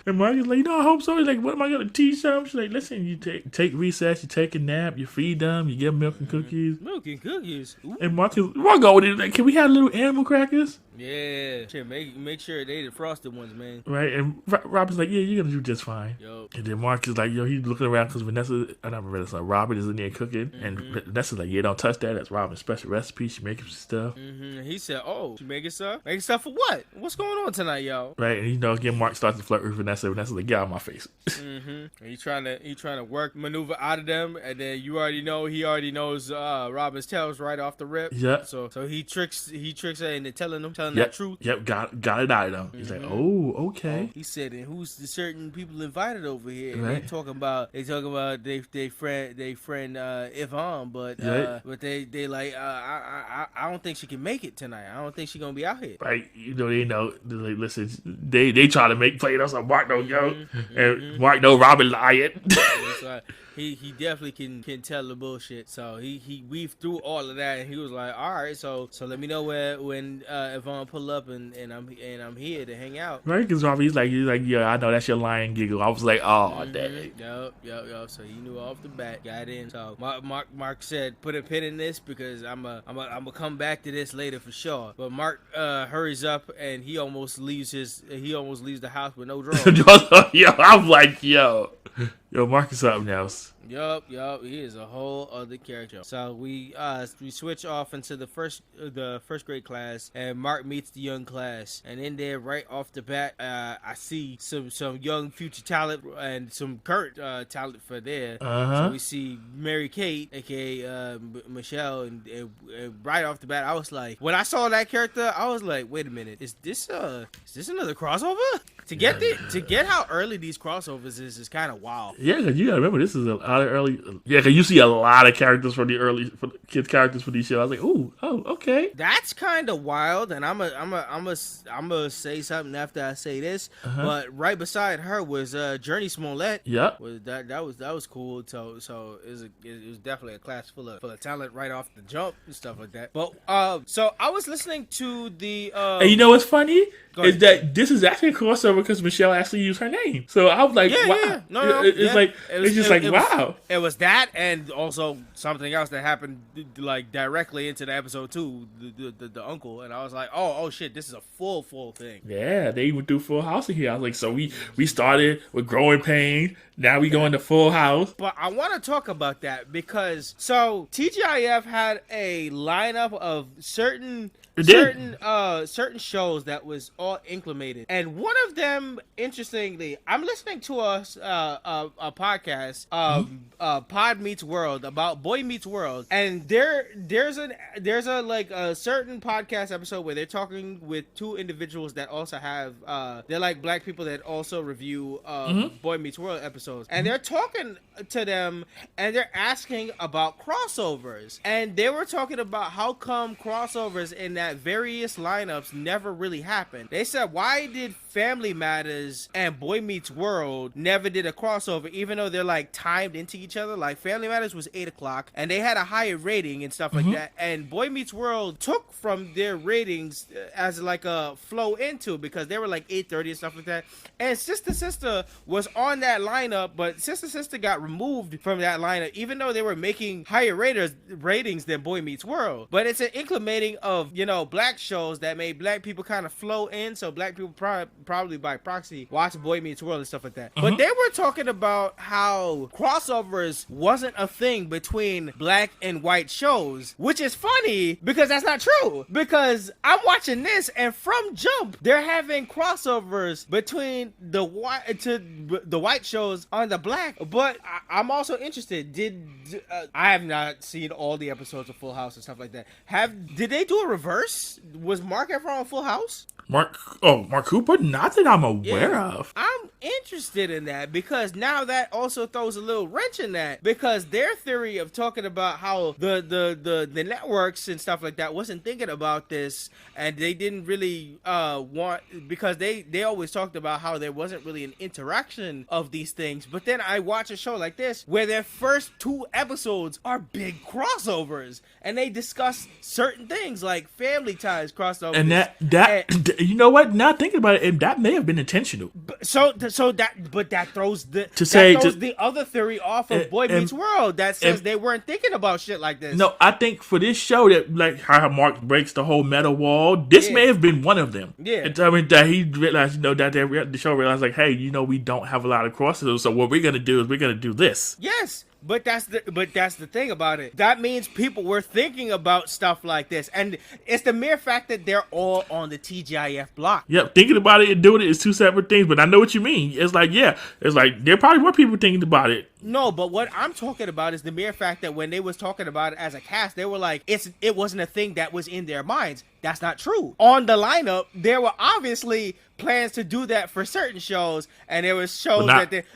And Mark is like, no, I hope so. He's like, what am I going to teach them? She's like, listen, you take recess, you take a nap, you feed them, you give them milk and cookies. Milk and cookies? Ooh. And Mark over there, like, can we have little animal crackers? Yeah. Shit, make sure they the frosted ones, man. Right, and Robin's like, yeah, you're going to do just fine. Yo. And then Mark is like, he's looking around because Robin is in there cooking. And Vanessa's like, yeah, don't touch that. That's Robin's special recipe. She making some stuff. He said, oh, she making stuff? Making stuff for what? What's going on tonight, y'all? Right, and again, Mark starts to flirt with Vanessa. Vanessa's like, get out of my face. And he's trying to maneuver out of them, and then he already knows Robin's tails right off the rip. Yeah. So he tricks her into telling the truth. Yep, got it out of them. He's like, oh, okay. He said, and who's the certain people invited over here? And right. They talking about they friend Yvonne, but they like I don't think she can make it tonight. I don't think she's gonna be out here. Right, they know. Like, listen, they try to play it. So Mark don't go, and Mark know Robin lying. He definitely can tell the bullshit. So he weaved through all of that, and he was like, all right, so let me know when Yvonne pull up and I'm here to hang out. Right, because Robin he's like, yeah, I know that's your lying giggle. I was like, oh, dang. Yep. So he knew off the bat, got in. So Mark said, put a pin in this because I'm gonna come back to this later for sure. But Mark hurries up and he almost leaves the house with no drawers. Yo, I'm like, yo, Mark is something else. Yup, he is a whole other character. So we switch off into the first grade class, and Mark meets the young class, and in there right off the bat, I see some young future talent and some current talent for there. So we see Mary Kate, aka Michelle, and right off the bat, I was like, when I saw that character, I was like, wait a minute, is this another crossover? To get how early these crossovers is kind of wild. Yeah, because you gotta remember this is a lot of early. Yeah, because you see a lot of characters for the kids characters for these shows. I was like, oh, okay. That's kind of wild, and I'm a say something after I say this. But right beside her was Journey Smollett. Yep. That was cool. So it was definitely a class full of talent right off the jump and stuff like that. But so I was listening to the. And you know what's funny is that this is actually a crossover because Michelle actually used her name. So I was like, wow. Yeah. No, it's wow. It was that, and also something else that happened like directly into the episode too, the uncle, and I was like, oh shit, this is a full thing. Yeah, they even do Full House in here. I was like, so we started with Growing Pain, now we go into Full House. But I want to talk about that because so TGIF had a lineup of certain shows that was all included, and one of them, interestingly, I'm listening to a podcast, Pod Meets World, about Boy Meets World, and there's a like a certain podcast episode where they're talking with two individuals that also have they're like black people that also review Boy Meets World episodes, and they're talking to them and they're asking about crossovers, and they were talking about how come crossovers in that various lineups never really happened. They said, why did Family Matters and Boy Meets World never did a crossover, even though they're like timed into each other? Like Family Matters was 8 o'clock and they had a higher rating and stuff like that, and Boy Meets World took from their ratings as like a flow into, because they were like 8:30 and stuff like that, and Sister was on that lineup, but Sister got removed from that lineup even though they were making higher ratings than Boy Meets World. But it's an including of, you know, black shows that made black people kind of flow in, so black people probably by proxy watch Boy Meets World and stuff like that. But they were talking about how crossovers wasn't a thing between black and white shows, which is funny because that's not true, because I'm watching this and from jump they're having crossovers between the white shows on the black. But I'm also interested, I have not seen all the episodes of Full House and stuff like that. Did they do a reverse? Was Mark ever on Full House? Mark Cooper? Not that I'm aware of. I'm interested in that because now that also throws a little wrench in that, because their theory of talking about how the networks and stuff like that wasn't thinking about this, and they didn't really want, because they always talked about how there wasn't really an interaction of these things. But then I watch a show like this where their first 2 episodes are big crossovers, and they discuss certain things like family ties crossovers. And that you know what? Now thinking about it, that may have been intentional. That throws the other theory off of Boy Meets World that says they weren't thinking about shit like this. No, I think for this show, that like how Mark breaks the whole meta wall, this may have been one of them. Yeah, I mean that he realized, that the show realized like, hey, we don't have a lot of crossovers, so what we're gonna do is we're gonna do this. Yes. But that's the thing about it. That means people were thinking about stuff like this, and it's the mere fact that they're all on the TGIF block. Yep, thinking about it and doing it is 2 separate things. But I know what you mean. It's like there probably were people thinking about it. No, but what I'm talking about is the mere fact that when they was talking about it as a cast, they were like, it wasn't a thing that was in their minds. That's not true. On the lineup, there were obviously plans to do that for certain shows, and there was shows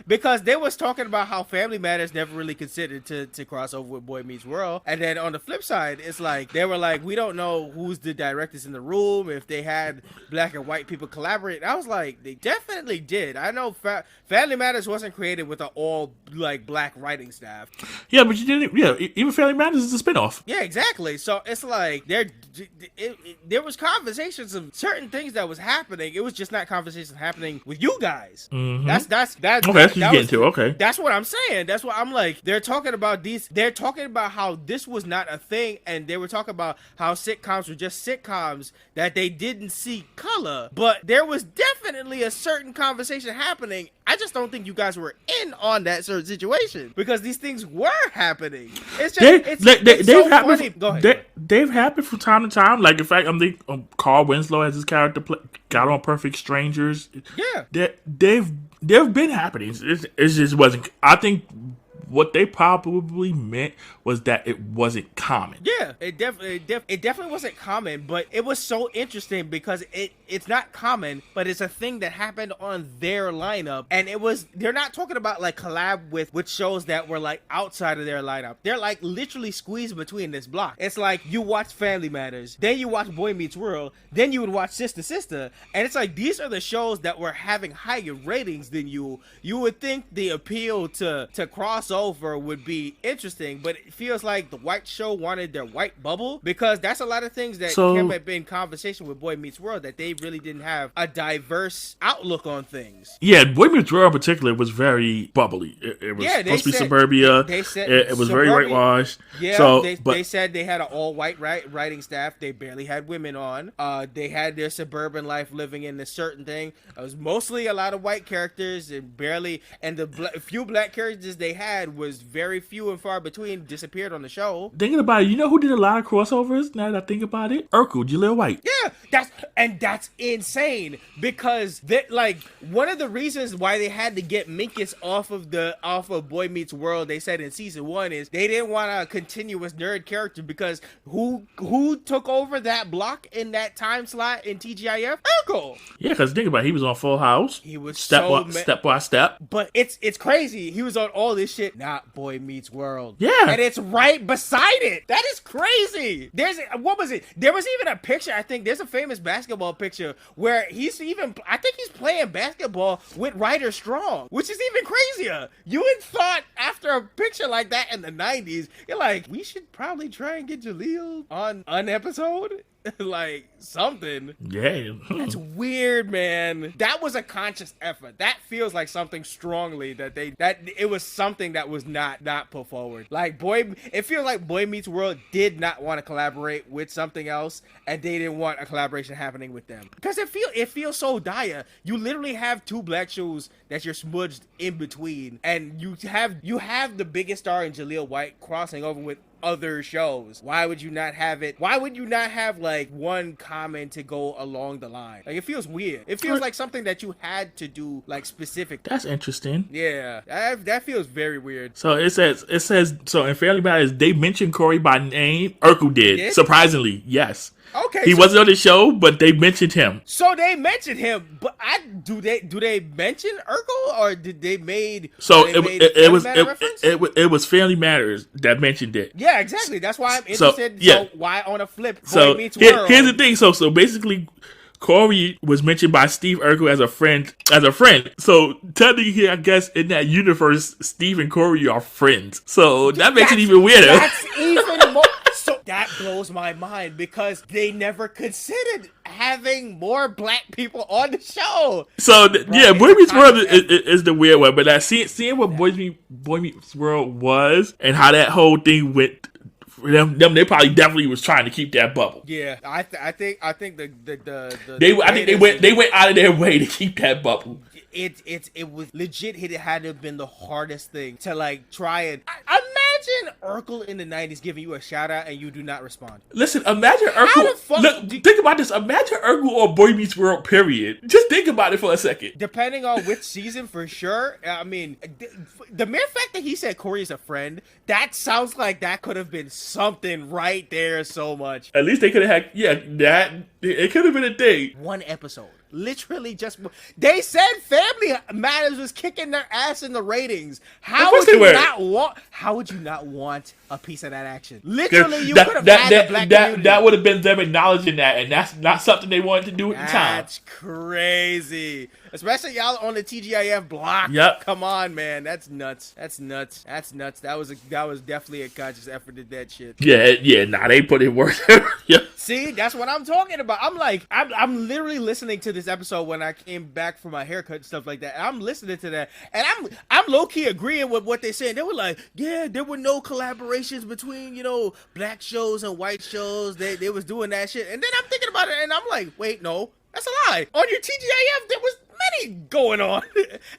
because they was talking about how Family Matters never really considered to cross over with Boy Meets World. And then on the flip side, it's like they were like, we don't know who's the directors in the room, if they had black and white people collaborate. And I was like, they definitely did. I know Family Matters wasn't created with an all like black writing staff. Yeah, but you didn't. Yeah, even Family Matters is a spinoff. Yeah, exactly. So it's like there was conversations of certain things that was happening. It was just not conversations happening with you guys. Mm-hmm. That's what I'm saying. That's what I'm like. They're talking about these. They're talking about how this was not a thing, and they were talking about how sitcoms were just sitcoms, that they didn't see color. But there was definitely a certain conversation happening. I just don't think you guys were in on that certain situation, because these things were happening. It's just it's so funny. Go ahead. They've happened from time to time. Like, in fact, Carl Winslow as his character got on Perfect Strangers. Yeah, they've been happening. It just wasn't. I think what they probably meant was that it wasn't common. Yeah, it definitely wasn't common, but it was so interesting because it's not common, but it's a thing that happened on their lineup, and they're not talking about like collab with shows that were like outside of their lineup. They're like literally squeezed between this block. It's like you watch Family Matters, then you watch Boy Meets World, then you would watch Sister Sister, and it's like these are the shows that were having higher ratings than you. You would think the appeal to crossover would be interesting, but it feels like the white show wanted their white bubble, because that's a lot of things that came up in conversation with Boy Meets World, that they really didn't have a diverse outlook on things. Yeah, Boy Meets World in particular was very bubbly. It was supposed to be suburbia. They said it was very whitewashed. Yeah, so, they said they had an all-white writing staff. They barely had women on. They had their suburban life living in a certain thing. It was mostly a lot of white characters and the few black characters they had was very few and far between, disappeared on the show. Thinking about it, you know who did a lot of crossovers now that I think about it? Urkel, Jaleel White. Yeah, that's insane, because one of the reasons why they had to get Minkus off of Boy Meets World, they said in season 1, is they didn't want a continuous nerd character, because who took over that block in that time slot in TGIF? Urkel. Yeah, because think about it, he was on Full House. He was step by step. But it's crazy. He was on all this shit, not Boy Meets World. Yeah. And it's right beside it. That is crazy. What was it? There was even a picture, I think, there's a famous basketball picture where I think he's playing basketball with Ryder Strong, which is even crazier. You would thought after a picture like that in the 90s, you're like, we should probably try and get Jaleel on an episode. Like something. Yeah. That's weird, man. That was a conscious effort. That feels like something strongly that it was something that was not put forward. Like it feels like Boy Meets World did not want to collaborate with something else, and they didn't want a collaboration happening with them. Because it feels so dire. You literally have 2 black shows that you're smudged in between, and you have the biggest star in Jaleel White crossing over with other shows. Why would you not have it? Why would you not have like one comment to go along the line? Like, it feels weird. It feels like something that you had to do, like, specific. That's interesting. Yeah, that feels very weird. So it says so in Family Matters they mentioned Corey by name. Urkel did. Surprisingly, yes. Okay, he wasn't on the show, but they mentioned him. So they mentioned him, but do they mention Urkel, or did they made? So it was Family Matters that mentioned it. Yeah, exactly. That's why I'm interested. So why on a flip? So here's the thing. So basically, Corey was mentioned by Steve Urkel as a friend. So technically, I guess in that universe, Steve and Corey are friends. So that makes it even weirder. That's even more. So that blows my mind because they never considered having more black people on the show. So Boy Meets World is the weird one, but seeing what Boy Meets World was and how that whole thing went. They probably definitely was trying to keep that bubble. Yeah, I think they went out of their way to keep that bubble. It was legit. It had to have been the hardest thing to like try and imagine Urkel in the 90s giving you a shout out and you do not respond. Listen, imagine Urkel. Think about this. Imagine Urkel on Boy Meets World. Period. Just think about it for a second. Depending on which season, for sure. I mean, the mere fact that he said Corey is a friend, that sounds like that could have been something right there. So much. At least they could have had that. It could have been a thing. One episode. Literally just they said Family Matters was kicking their ass in the ratings. How would you not want a piece of that action? Literally, you could have had the black community. That would have been them acknowledging that, and that's not something they wanted to do at the time. That's crazy. Especially y'all on the TGIF block. Yep. Come on, man. That's nuts. That was definitely a conscious effort to that shit. Yeah. Nah, they put in work. Yeah. See, that's what I'm talking about. I'm literally listening to this episode when I came back from my haircut and stuff like that. And I'm listening to that, and I'm low key agreeing with what they said. They were like, yeah, there were no collaborations between black shows and white shows. They was doing that shit, and then I'm thinking about it, and I'm like, wait, no, that's a lie. On your TGIF, there was many going on.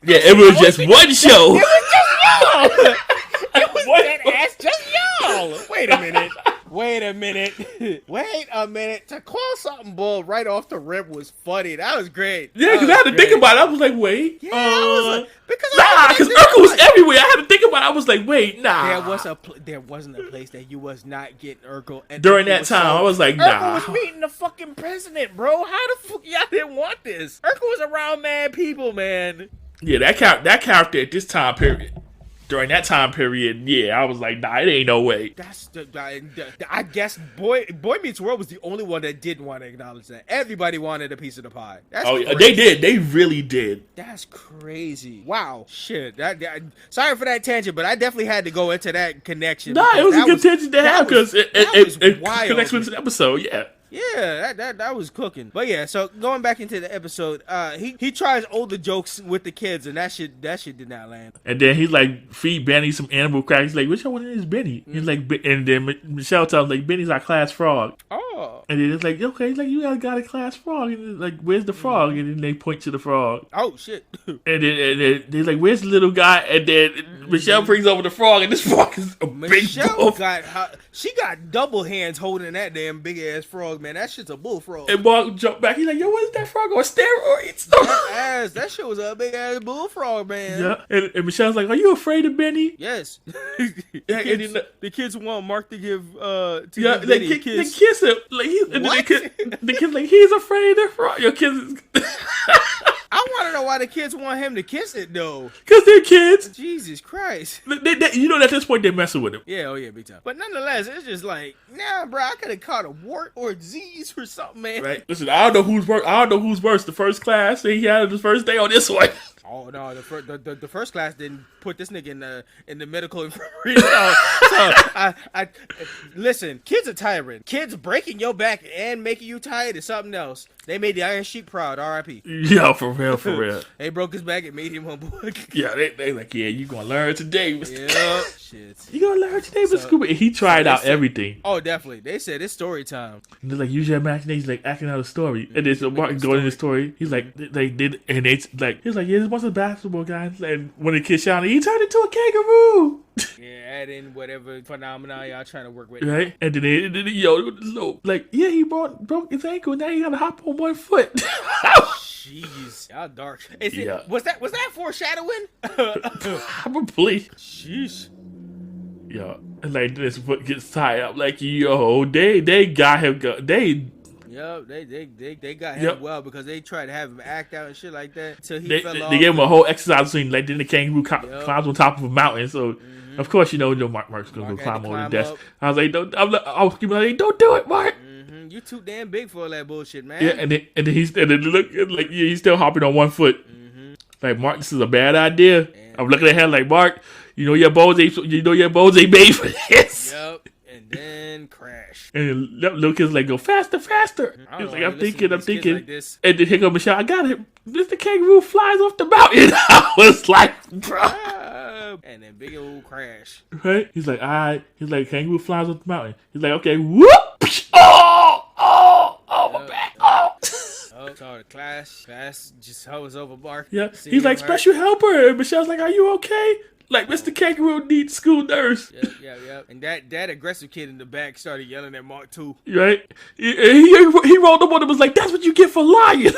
Yeah, it was just one show. It was just y'all. It was that ass just y'all. Wait a minute. To call something bull right off the rip was funny. That was great. Yeah, because I had to think about it. I was like, wait. Yeah, I was like, because Urkel was everywhere. I had to think about it. I was like, wait, nah. There wasn't a place that you was not getting Urkel. And during that time, I was like, nah. Urkel was meeting the fucking president, bro. How the fuck y'all didn't want this? Urkel was around mad people, man. Yeah, that character at this time period. During that time period, yeah, I was like, nah, it ain't no way. I guess Boy Meets World was the only one that didn't want to acknowledge that. Everybody wanted a piece of the pie. They did. They really did. That's crazy. Wow. Shit. Sorry for that tangent, but I definitely had to go into that connection. Nah, it was a good tangent to have because it connects with the episode, yeah. Yeah, that was cooking. But yeah, so going back into the episode, he tries older jokes with the kids, and that shit did not land. And then he like feed Benny some animal crackers. He's like, which one is Benny? He's like, and then Michelle tells him like, Benny's our class frog. Oh. And then it's like, okay, it's like you got a class frog. And it's like, where's the frog? And then they point to the frog. Oh shit. and then they're like, where's the little guy? And then Michelle brings over the frog, and this frog is a big bull. She got double hands holding that damn big ass frog, man. That shit's a bullfrog. And Mark jumped back. He's like, yo, what is that frog on steroids? That shit was a big ass bullfrog, man. Yeah. And Michelle's like, are you afraid of Benny? Yes. The kids want Mark to give Benny a kiss. They kiss him. Like the kid's like, he's afraid of the frog. Your kids. I want to know why the kids want him to kiss it though. Because they're kids. Jesus Christ. At this point they're messing with him. Yeah, big time. But nonetheless, it's just like, nah, bro, I could have caught a wart or a disease or something, man. Right. Listen, I don't know who's worse. The first class that he had his first day on this one. Oh no, the first class didn't put this nigga in the medical infirmary. So listen, kids are tiring. Kids breaking your back and making you tired is something else. They made the Iron Sheik proud. R.I.P. Yeah, for real. They broke his back and made him humble. Yeah, they like, yeah, you gonna learn today, Mr. Yeah, shit. You gonna learn today, Mr. Scuba. And he tried out everything. Oh, definitely. They said it's story time. And they're like, use your imagination, like acting out a story. And then so Martin going in the story. He's like, he's like, yeah, this was a basketball guy. And when the kid shouted, he turned into a kangaroo. Yeah, add in whatever phenomenon y'all trying to work with. Right? And then he broke his ankle. Now he gotta hop on one foot. Jeez, y'all dark. Was that foreshadowing? Probably. Jeez. Yeah, and like this foot gets tied up. Like, yo, they got him. They Yep, they got him well because they tried to have him act out and shit like that until he fell off. They gave him a whole exercise scene, like then the kangaroo climbs on top of a mountain. So of course Mark's gonna go climb over the desk. I was like, don't do it, Mark. You too damn big for all that bullshit, man. Yeah, and then he's still hopping on one foot. Like, Mark, this is a bad idea. I'm looking at him like, Mark, your bones ain't made for this. Yep. And then crash. And little kid's like, go faster. He's like, I'm thinking. Like this. And then here goes Michelle, I got it. Mr. Kangaroo flies off the mountain. I was like, bro. And then big old crash. Right? He's like, all right. He's like, kangaroo flies off the mountain. He's like, okay, whoop. Oh, my back. Oh. So the class just was over, Mark. Yeah. He's like, special helper. And Michelle's like, are you okay? Like, Mr. Kangaroo needs school nurse. Yep. And that aggressive kid in the back started yelling at Mark, too. Right? He rolled up on him and was like, that's what you get for lying.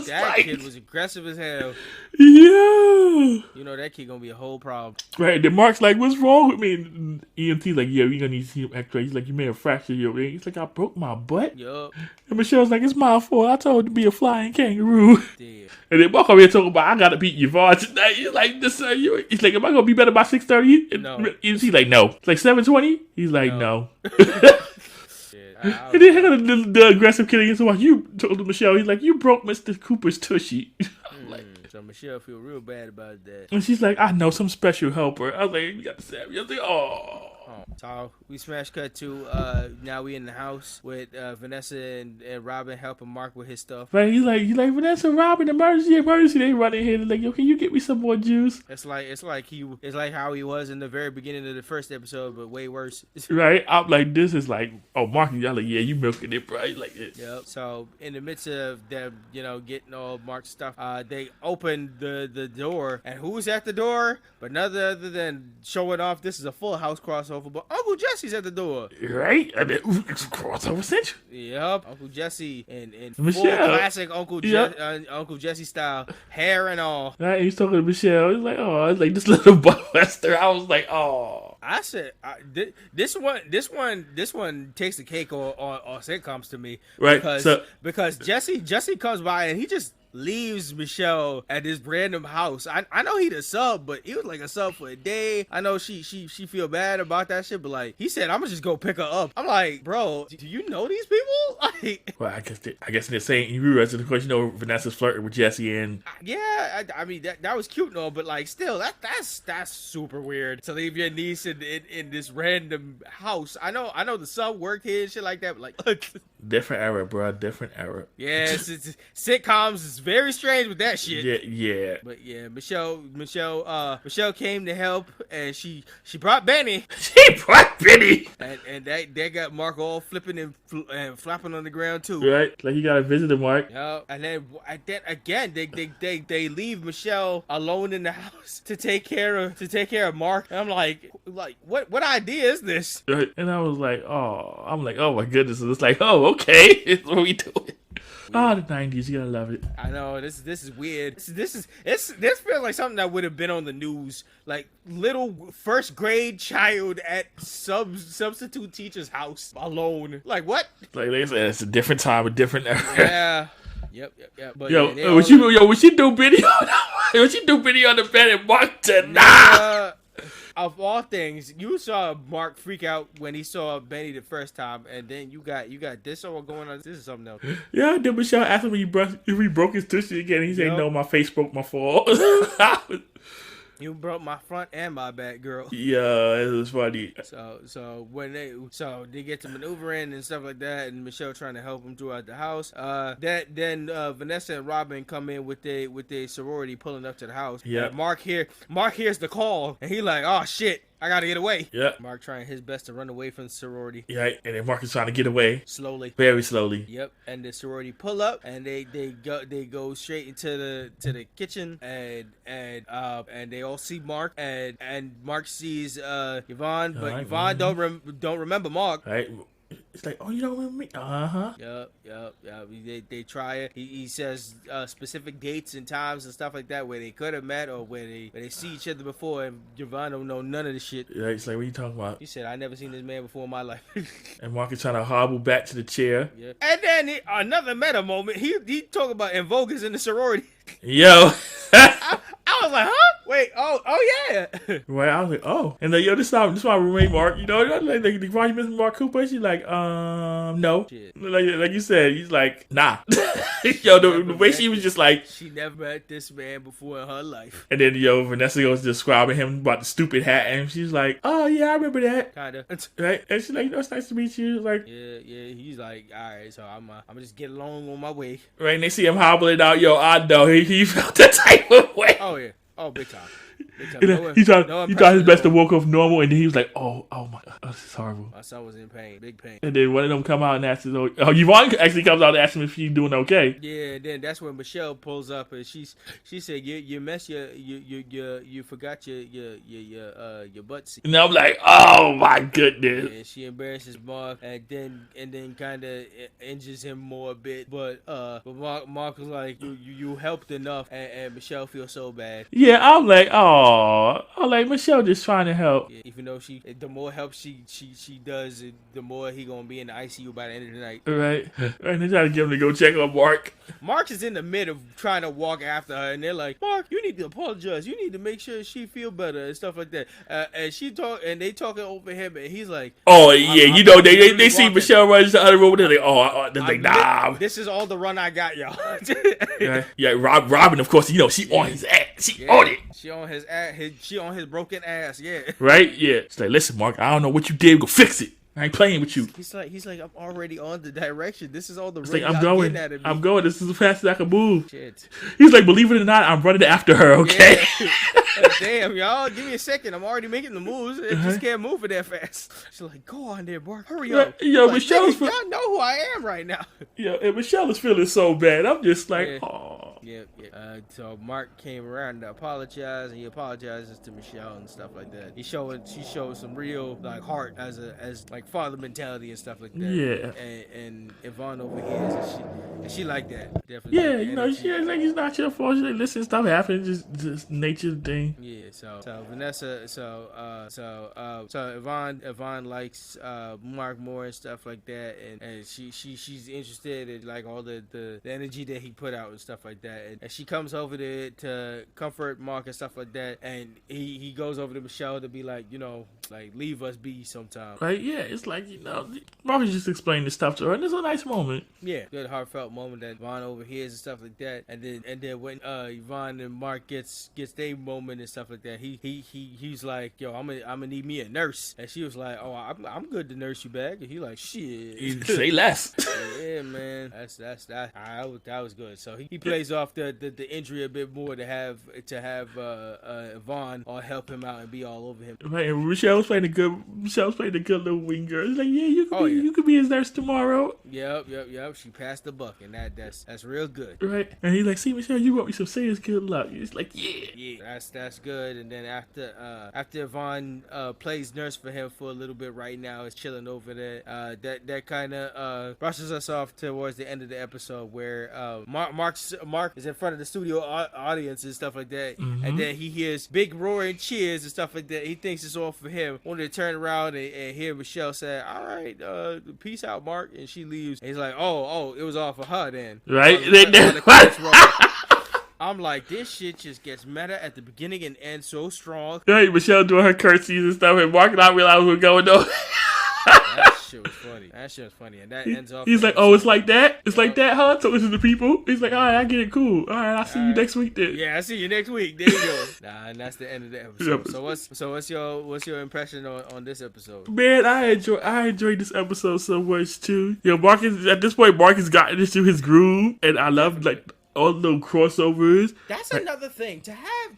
That kid was aggressive as hell. Yeah. That kid gonna be a whole problem. Right. Then Mark's like, what's wrong with me? And EMT's like, yeah, we're gonna need to see him x-ray. He's like, you may have fractured your ring. He's like, I broke my butt. Yup. And Michelle's like, it's my fault. I told you to be a flying kangaroo. Damn. And then Mark over here talking about, I gotta beat Yvonne tonight. He's like, he's like, am I gonna be better by 6:30? No. EMT's like, no. It's like 7:20? He's like, no. And then the aggressive kid against him, you told Michelle, he's like, you broke Mr. Cooper's tushy. So Michelle feel real bad about that. And she's like, I know some special helper. I was like, you got Sammy. I was like, oh. So we smash cut to now we in the house with Vanessa and Robin helping Mark with his stuff. Right, he's like Vanessa, Robin, emergency. They run in here and like, yo, can you get me some more juice? It's like how he was in the very beginning of the first episode, but way worse. Right, I'm like, this is like, oh, Mark, y'all like, yeah, you milking it, bro. Like it. Yep. So in the midst of them, getting all Mark's stuff, they open the door, and who's at the door? But none other than showing off this is a Full House crossover, but Uncle Jesse's at the door. Right? And then, crossover central. Yep. Uncle Jesse in full Michelle. classic Uncle Jesse style, hair and all. Right, he's talking to Michelle. He's like, oh, it's like this little buster. I was like, oh. I said, this one takes the cake on sitcoms to me. Right. Because Jesse comes by and he just leaves Michelle at this random house. I know he the sub, but he was like a sub for a day. I know she feel bad about that shit, but like he said, I'm gonna just go pick her up. I'm like, bro, do you know these people? Like, well, I guess they're saying you realize, of course, Vanessa's flirting with Jesse and yeah, I mean that was cute and all, but like still that's super weird to leave your niece in this random house. I know the sub worked here and shit like that, but like different era, bro, different era. Yeah, it's sitcoms is very strange with that shit. Yeah. But yeah, Michelle came to help, and she brought Benny. She brought Benny. And they got Mark all flipping and flapping on the ground too. Right, like he got a visitor, Mark. Yeah, and then again they leave Michelle alone in the house to take care of Mark. And I'm like what idea is this? Right. And I was like, oh my goodness. And it's like, oh, okay, it's what we doing. Oh, the 90s, you gotta love it. I know, this is weird. This feels like something that would have been on the news. Like, little first grade child at substitute teacher's house alone. Like, what? Like they said, it's a different time, a different era. Yeah. Yep. But when she do video on the bed and Mark tonight. Of all things, you saw Mark freak out when he saw Benny the first time, and then you got this all going on. This is something else. Yeah, then Michelle asked him if he broke his tushy again. He said, "No, my face broke my fall." You broke my front and my back, girl. Yeah, it was funny. So when they get to maneuvering and stuff like that, and Michelle trying to help him throughout the house. Then Vanessa and Robin come in with their sorority pulling up to the house. Yeah. Mark hears the call, and he like, oh shit, I gotta get away. Yeah. Mark trying his best to run away from the sorority. Yeah, and then Mark is trying to get away. Slowly. Very slowly. Yep. And the sorority pull up and they go straight into the kitchen and they all see Mark and Mark sees Yvonne, but Yvonne don't remember Mark. Right. He's like, oh, you don't remember me? Uh-huh. Yep. They try it. He says specific dates and times and stuff like that where they could have met or where they see each other before, and Yvonne don't know none of the shit. Yeah, he's like, what are you talking about? He said, I never seen this man before in my life. And Mark is trying to hobble back to the chair. Yeah. And then another meta moment. He talk about invokers in the sorority. Yo. I was like, huh? Wait, oh yeah. Right, I was like, oh. And then, yo, this is my roommate, Mark. You know, like why you missing Mark Cooper? She's like, no. Shit. Like you said, he's like, nah. Yo, the way she was just like, she never met this man before in her life. And then, yo, Vanessa goes describing him about the stupid hat, and she's like, oh, yeah, I remember that. Kinda. Right? And she's like, it's nice to meet you. Like, yeah. He's like, all right, so I'm just get along on my way. Right, and they see him hobbling out. Yo, I know he felt that type of way. Oh yeah, big time. He tried his best to walk off normal, and then he was like, oh my God, this is horrible. My son was in pain, big pain. And then one of them come out and asks, Yvonne actually comes out and asks him if she's doing okay. Yeah, and then that's when Michelle pulls up and she said, you forgot your butt seat. And I'm like, oh my goodness. Yeah, she embarrasses Mark and then kind of injures him more a bit, but Mark was like, you helped enough, and Michelle feels so bad. Yeah, I'm like, oh, like Michelle just trying to help. Yeah, even though the more help she does, the more he gonna be in the ICU by the end of the night. Right. And they try to get him to go check on Mark. Mark is in the mid of trying to walk after her, and they're like, Mark, you need to apologize. You need to make sure she feel better and stuff like that. And they talking over him, and he's like, oh yeah, they see Michelle run into the other room, and they're like, they're like, nah. This is all the run I got, y'all. Yeah. Robin, of course, she on his ass. She on it. She on his ass. She on his broken ass. Yeah. Right. Yeah. She's like, listen, Mark, I don't know what you did. Go fix it. I ain't playing with you. He's like, I'm already on the direction. This is all the like, I'm going. This is as fast as I can move. Shit. He's like, believe it or not, I'm running after her. Okay. Yeah. Damn, y'all, give me a second. I'm already making the moves. I just can't move it that fast. She's like, go on there, Mark. Hurry up. Yo, like, Michelle's y'all know who I am right now. Yeah, and Michelle is feeling so bad. I'm just like, oh. Yeah. So Mark came around to apologize, and he apologizes to Michelle and stuff like that. She showed some real like heart as like father mentality and stuff like that. Yeah. And Yvonne over here, and she like that. Definitely. Yeah, she like it's not your fault. She's like, listen, stuff happens, just nature thing. Yeah. So Vanessa, so Yvonne likes Mark more and stuff like that, and she's interested in like all the energy that he put out and stuff like that. And she comes over to comfort Mark and stuff like that, and he goes over to Michelle to be like, like leave us be sometime. Right? Yeah, it's like, Mark is just explaining this stuff to her, and it's a nice moment. Yeah, good heartfelt moment that Yvonne overhears and stuff like that. And then when Yvonne and Mark gets their moment and stuff like that, he's like, yo, I'm gonna need me a nurse. And she was like, oh, I'm good to nurse you back. And he like, shit, say less. Yeah, man, that was good. So he plays off the injury a bit more to have Yvonne or help him out and be all over him. Right, and Michelle's playing a good little wing girl. It's like, yeah, you could be his nurse tomorrow. Yep. She passed the buck, and that's real good. Right, and he's like, see, Michelle, you brought me some serious good luck. It's like, yeah, that's good. And then after Yvonne plays nurse for him for a little bit, right now is chilling over there. That kind of brushes us off towards the end of the episode where Mark is in front of the studio audience and stuff like that, and then he hears big roaring cheers and stuff like that. He thinks it's all for him. Only to turn around and hear Michelle say, "All right, peace out, Mark," and she leaves. And he's like, "Oh, it was all for her then." Right? I'm like, this shit just gets meta at the beginning and ends so strong. Right, Michelle doing her curtsies and stuff, and Mark and I realize we're going on. That shit was funny, and that ends off. He's like, "Oh, it's like that. It's like that, huh?" So listen to people. He's like, "All right, I get it. Cool. All right, I'll see you next week then." Yeah, I see you next week. There you go. And that's the end of the episode. So what's your impression on this episode? Man, I enjoyed this episode so much too. Mark is at this point. Mark has gotten into his groove, and I love all the little crossovers. That's another thing.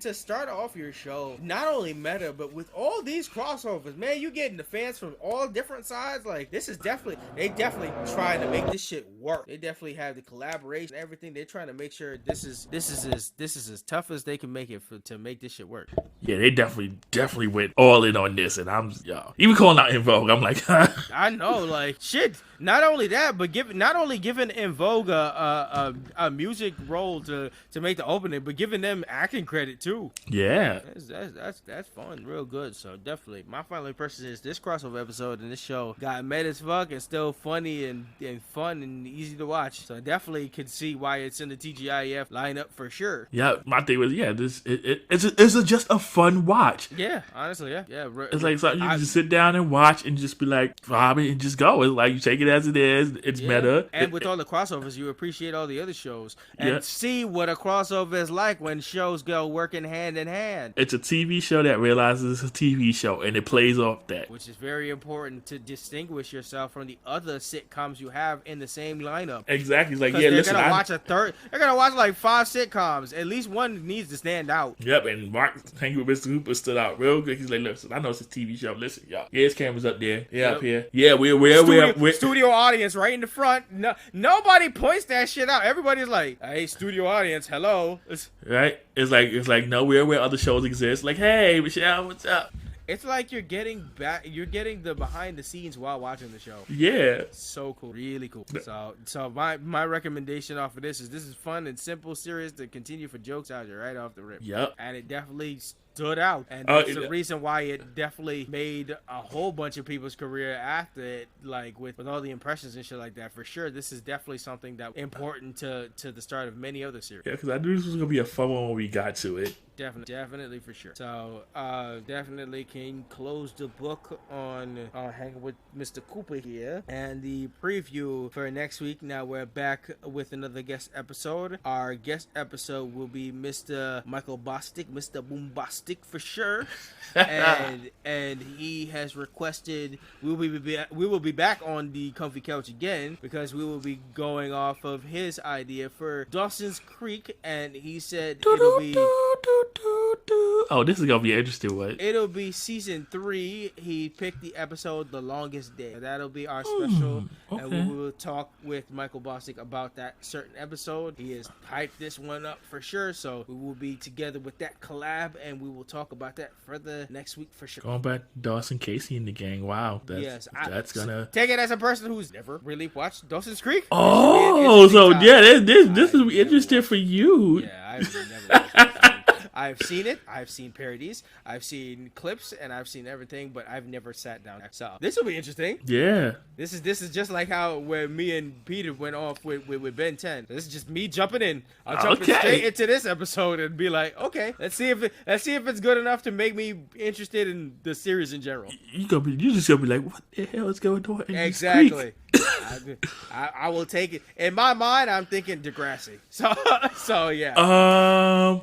To start off your show, not only meta, but with all these crossovers, man, you getting the fans from all different sides. Like, they definitely trying to make this shit work. They definitely have the collaboration, everything. They're trying to make sure this is as tough as they can make it to make this shit work. Yeah, they definitely went all in on this, and I'm even calling out En Vogue. I'm like, I know, like, shit. Not only that, but giving En Vogue a music role to make the opening, but giving them acting credit too. Yeah, that's fun, real good. So definitely, my final impression is this crossover episode and this show got meta as fuck and still funny and fun and easy to watch. So I definitely can see why it's in the TGIF lineup for sure. Yeah, my thing was it's just a fun watch. Yeah, honestly, yeah. It's like something you can just sit down and watch and just be like vibing and just go. It's like you take it as it is. It's meta. And with all the crossovers, you appreciate all the other shows and see what a crossover is like when shows go working hand in hand. It's a TV show that realizes it's a TV show and it plays off that. Which is very important to distinguish yourself from the other sitcoms you have in the same lineup. Exactly. It's like, they're gonna watch like 5 sitcoms. At least one needs to stand out. Yep, and Mark hanging with Mr. Hooper stood out real good. He's like, listen, I know it's a TV show. Listen, y'all. Yeah, his camera's up there. Yeah, up here. Yeah, we're studio audience right in the front. No, nobody points that shit out. Everybody's like, hey, studio audience, hello. Right? It's like no, we're where other shows exist. Like, hey, Michelle, what's up? It's like you're getting the behind the scenes while watching the show. Yeah. So cool. Really cool. So my recommendation off of this is fun and simple, serious to continue for jokes out here right off the rip. Yep. And it definitely stood out. And that's the reason why it definitely made a whole bunch of people's career after it, like with all the impressions and shit like that. For sure, this is definitely something that important to the start of many other series. Yeah, because I knew this was going to be a fun one when we got to it. Definitely for sure. So, definitely can close the book on Hanging with Mr. Cooper here. And the preview for next week. Now we're back with another guest episode. Our guest episode will be Mr. Michael Bostic, Mr. Boombastic for sure. and he has requested we will be back on the comfy couch again because we will be going off of his idea for Dawson's Creek, and he said it'll be. Oh, this is gonna be an interesting one. It'll be season 3. He picked the episode The Longest Day. That'll be our special. Okay. And we will talk with Michael Bostic about that certain episode. He has hyped this one up for sure. So we will be together with that collab and we will talk about that further next week for sure. Going back to Dawson Casey and the gang. Wow. That's gonna take it as a person who's never really watched Dawson's Creek. Oh, so this will be interesting for you. Yeah, I've never watched it. I've seen it. I've seen parodies. I've seen clips, and I've seen everything, but I've never sat down. So this will be interesting. Yeah. This is just like how where me and Peter went off with Ben 10. This is just me jumping in. I'll jump in straight into this episode and be like, okay, let's see if it's good enough to make me interested in the series in general. You just gonna be like, what the hell is going on? Exactly. I will take it. In my mind, I'm thinking Degrassi. So yeah.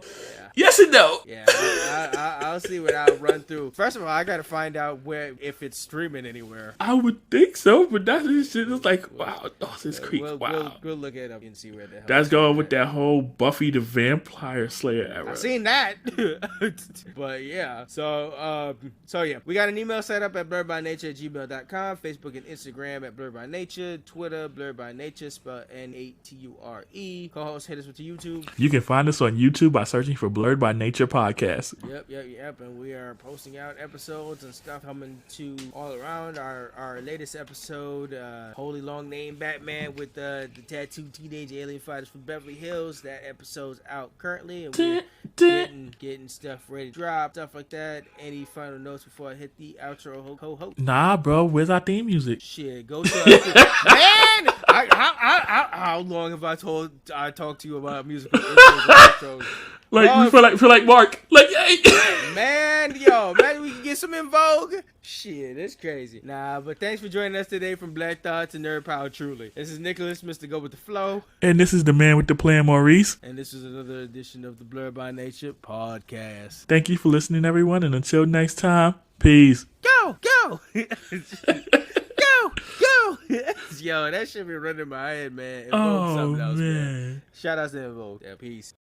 Yes and no. Yeah, I'll see what I'll run through. First of all, I gotta find out if it's streaming anywhere. I would think so, but that's just it's like, wow, Dawson's Creek. Wow. We'll look it up and see where the hell. That's going with that whole Buffy the Vampire Slayer era. I've seen that. But yeah, so yeah, we got an email set up at blerdbynature@gmail.com, Facebook and Instagram at Blerd By Nature, Twitter Blerd By Nature, spelled Nature. Co-host, hit us with the YouTube. You can find us on YouTube by searching for Blerd By Nature Podcast. Yep. And we are posting out episodes and stuff coming to all around. Our latest episode, Holy Long Name Batman with the tattooed teenage alien fighters from Beverly Hills. That episode's out currently, and we're getting stuff ready to drop, stuff like that. Any final notes before I hit the outro? Ho. Nah, bro. Where's our theme music? Shit, go to man. How long have I talked to you about musical intros? Like we feel like Mark. Like, hey. Man, we can get some En Vogue. Shit, it's crazy. Nah, but thanks for joining us today from Black Thought to Nerd Power Truly. This is Nicholas, Mr. Go With The Flow. And this is the man with the plan, Maurice. And this is another edition of the Blerd By Nature Podcast. Thank you for listening, everyone. And until next time, peace. Go! Go! Yo, that shit be running in my head, man. Invoke something else, man. Shout out to Invoke. Yeah, peace.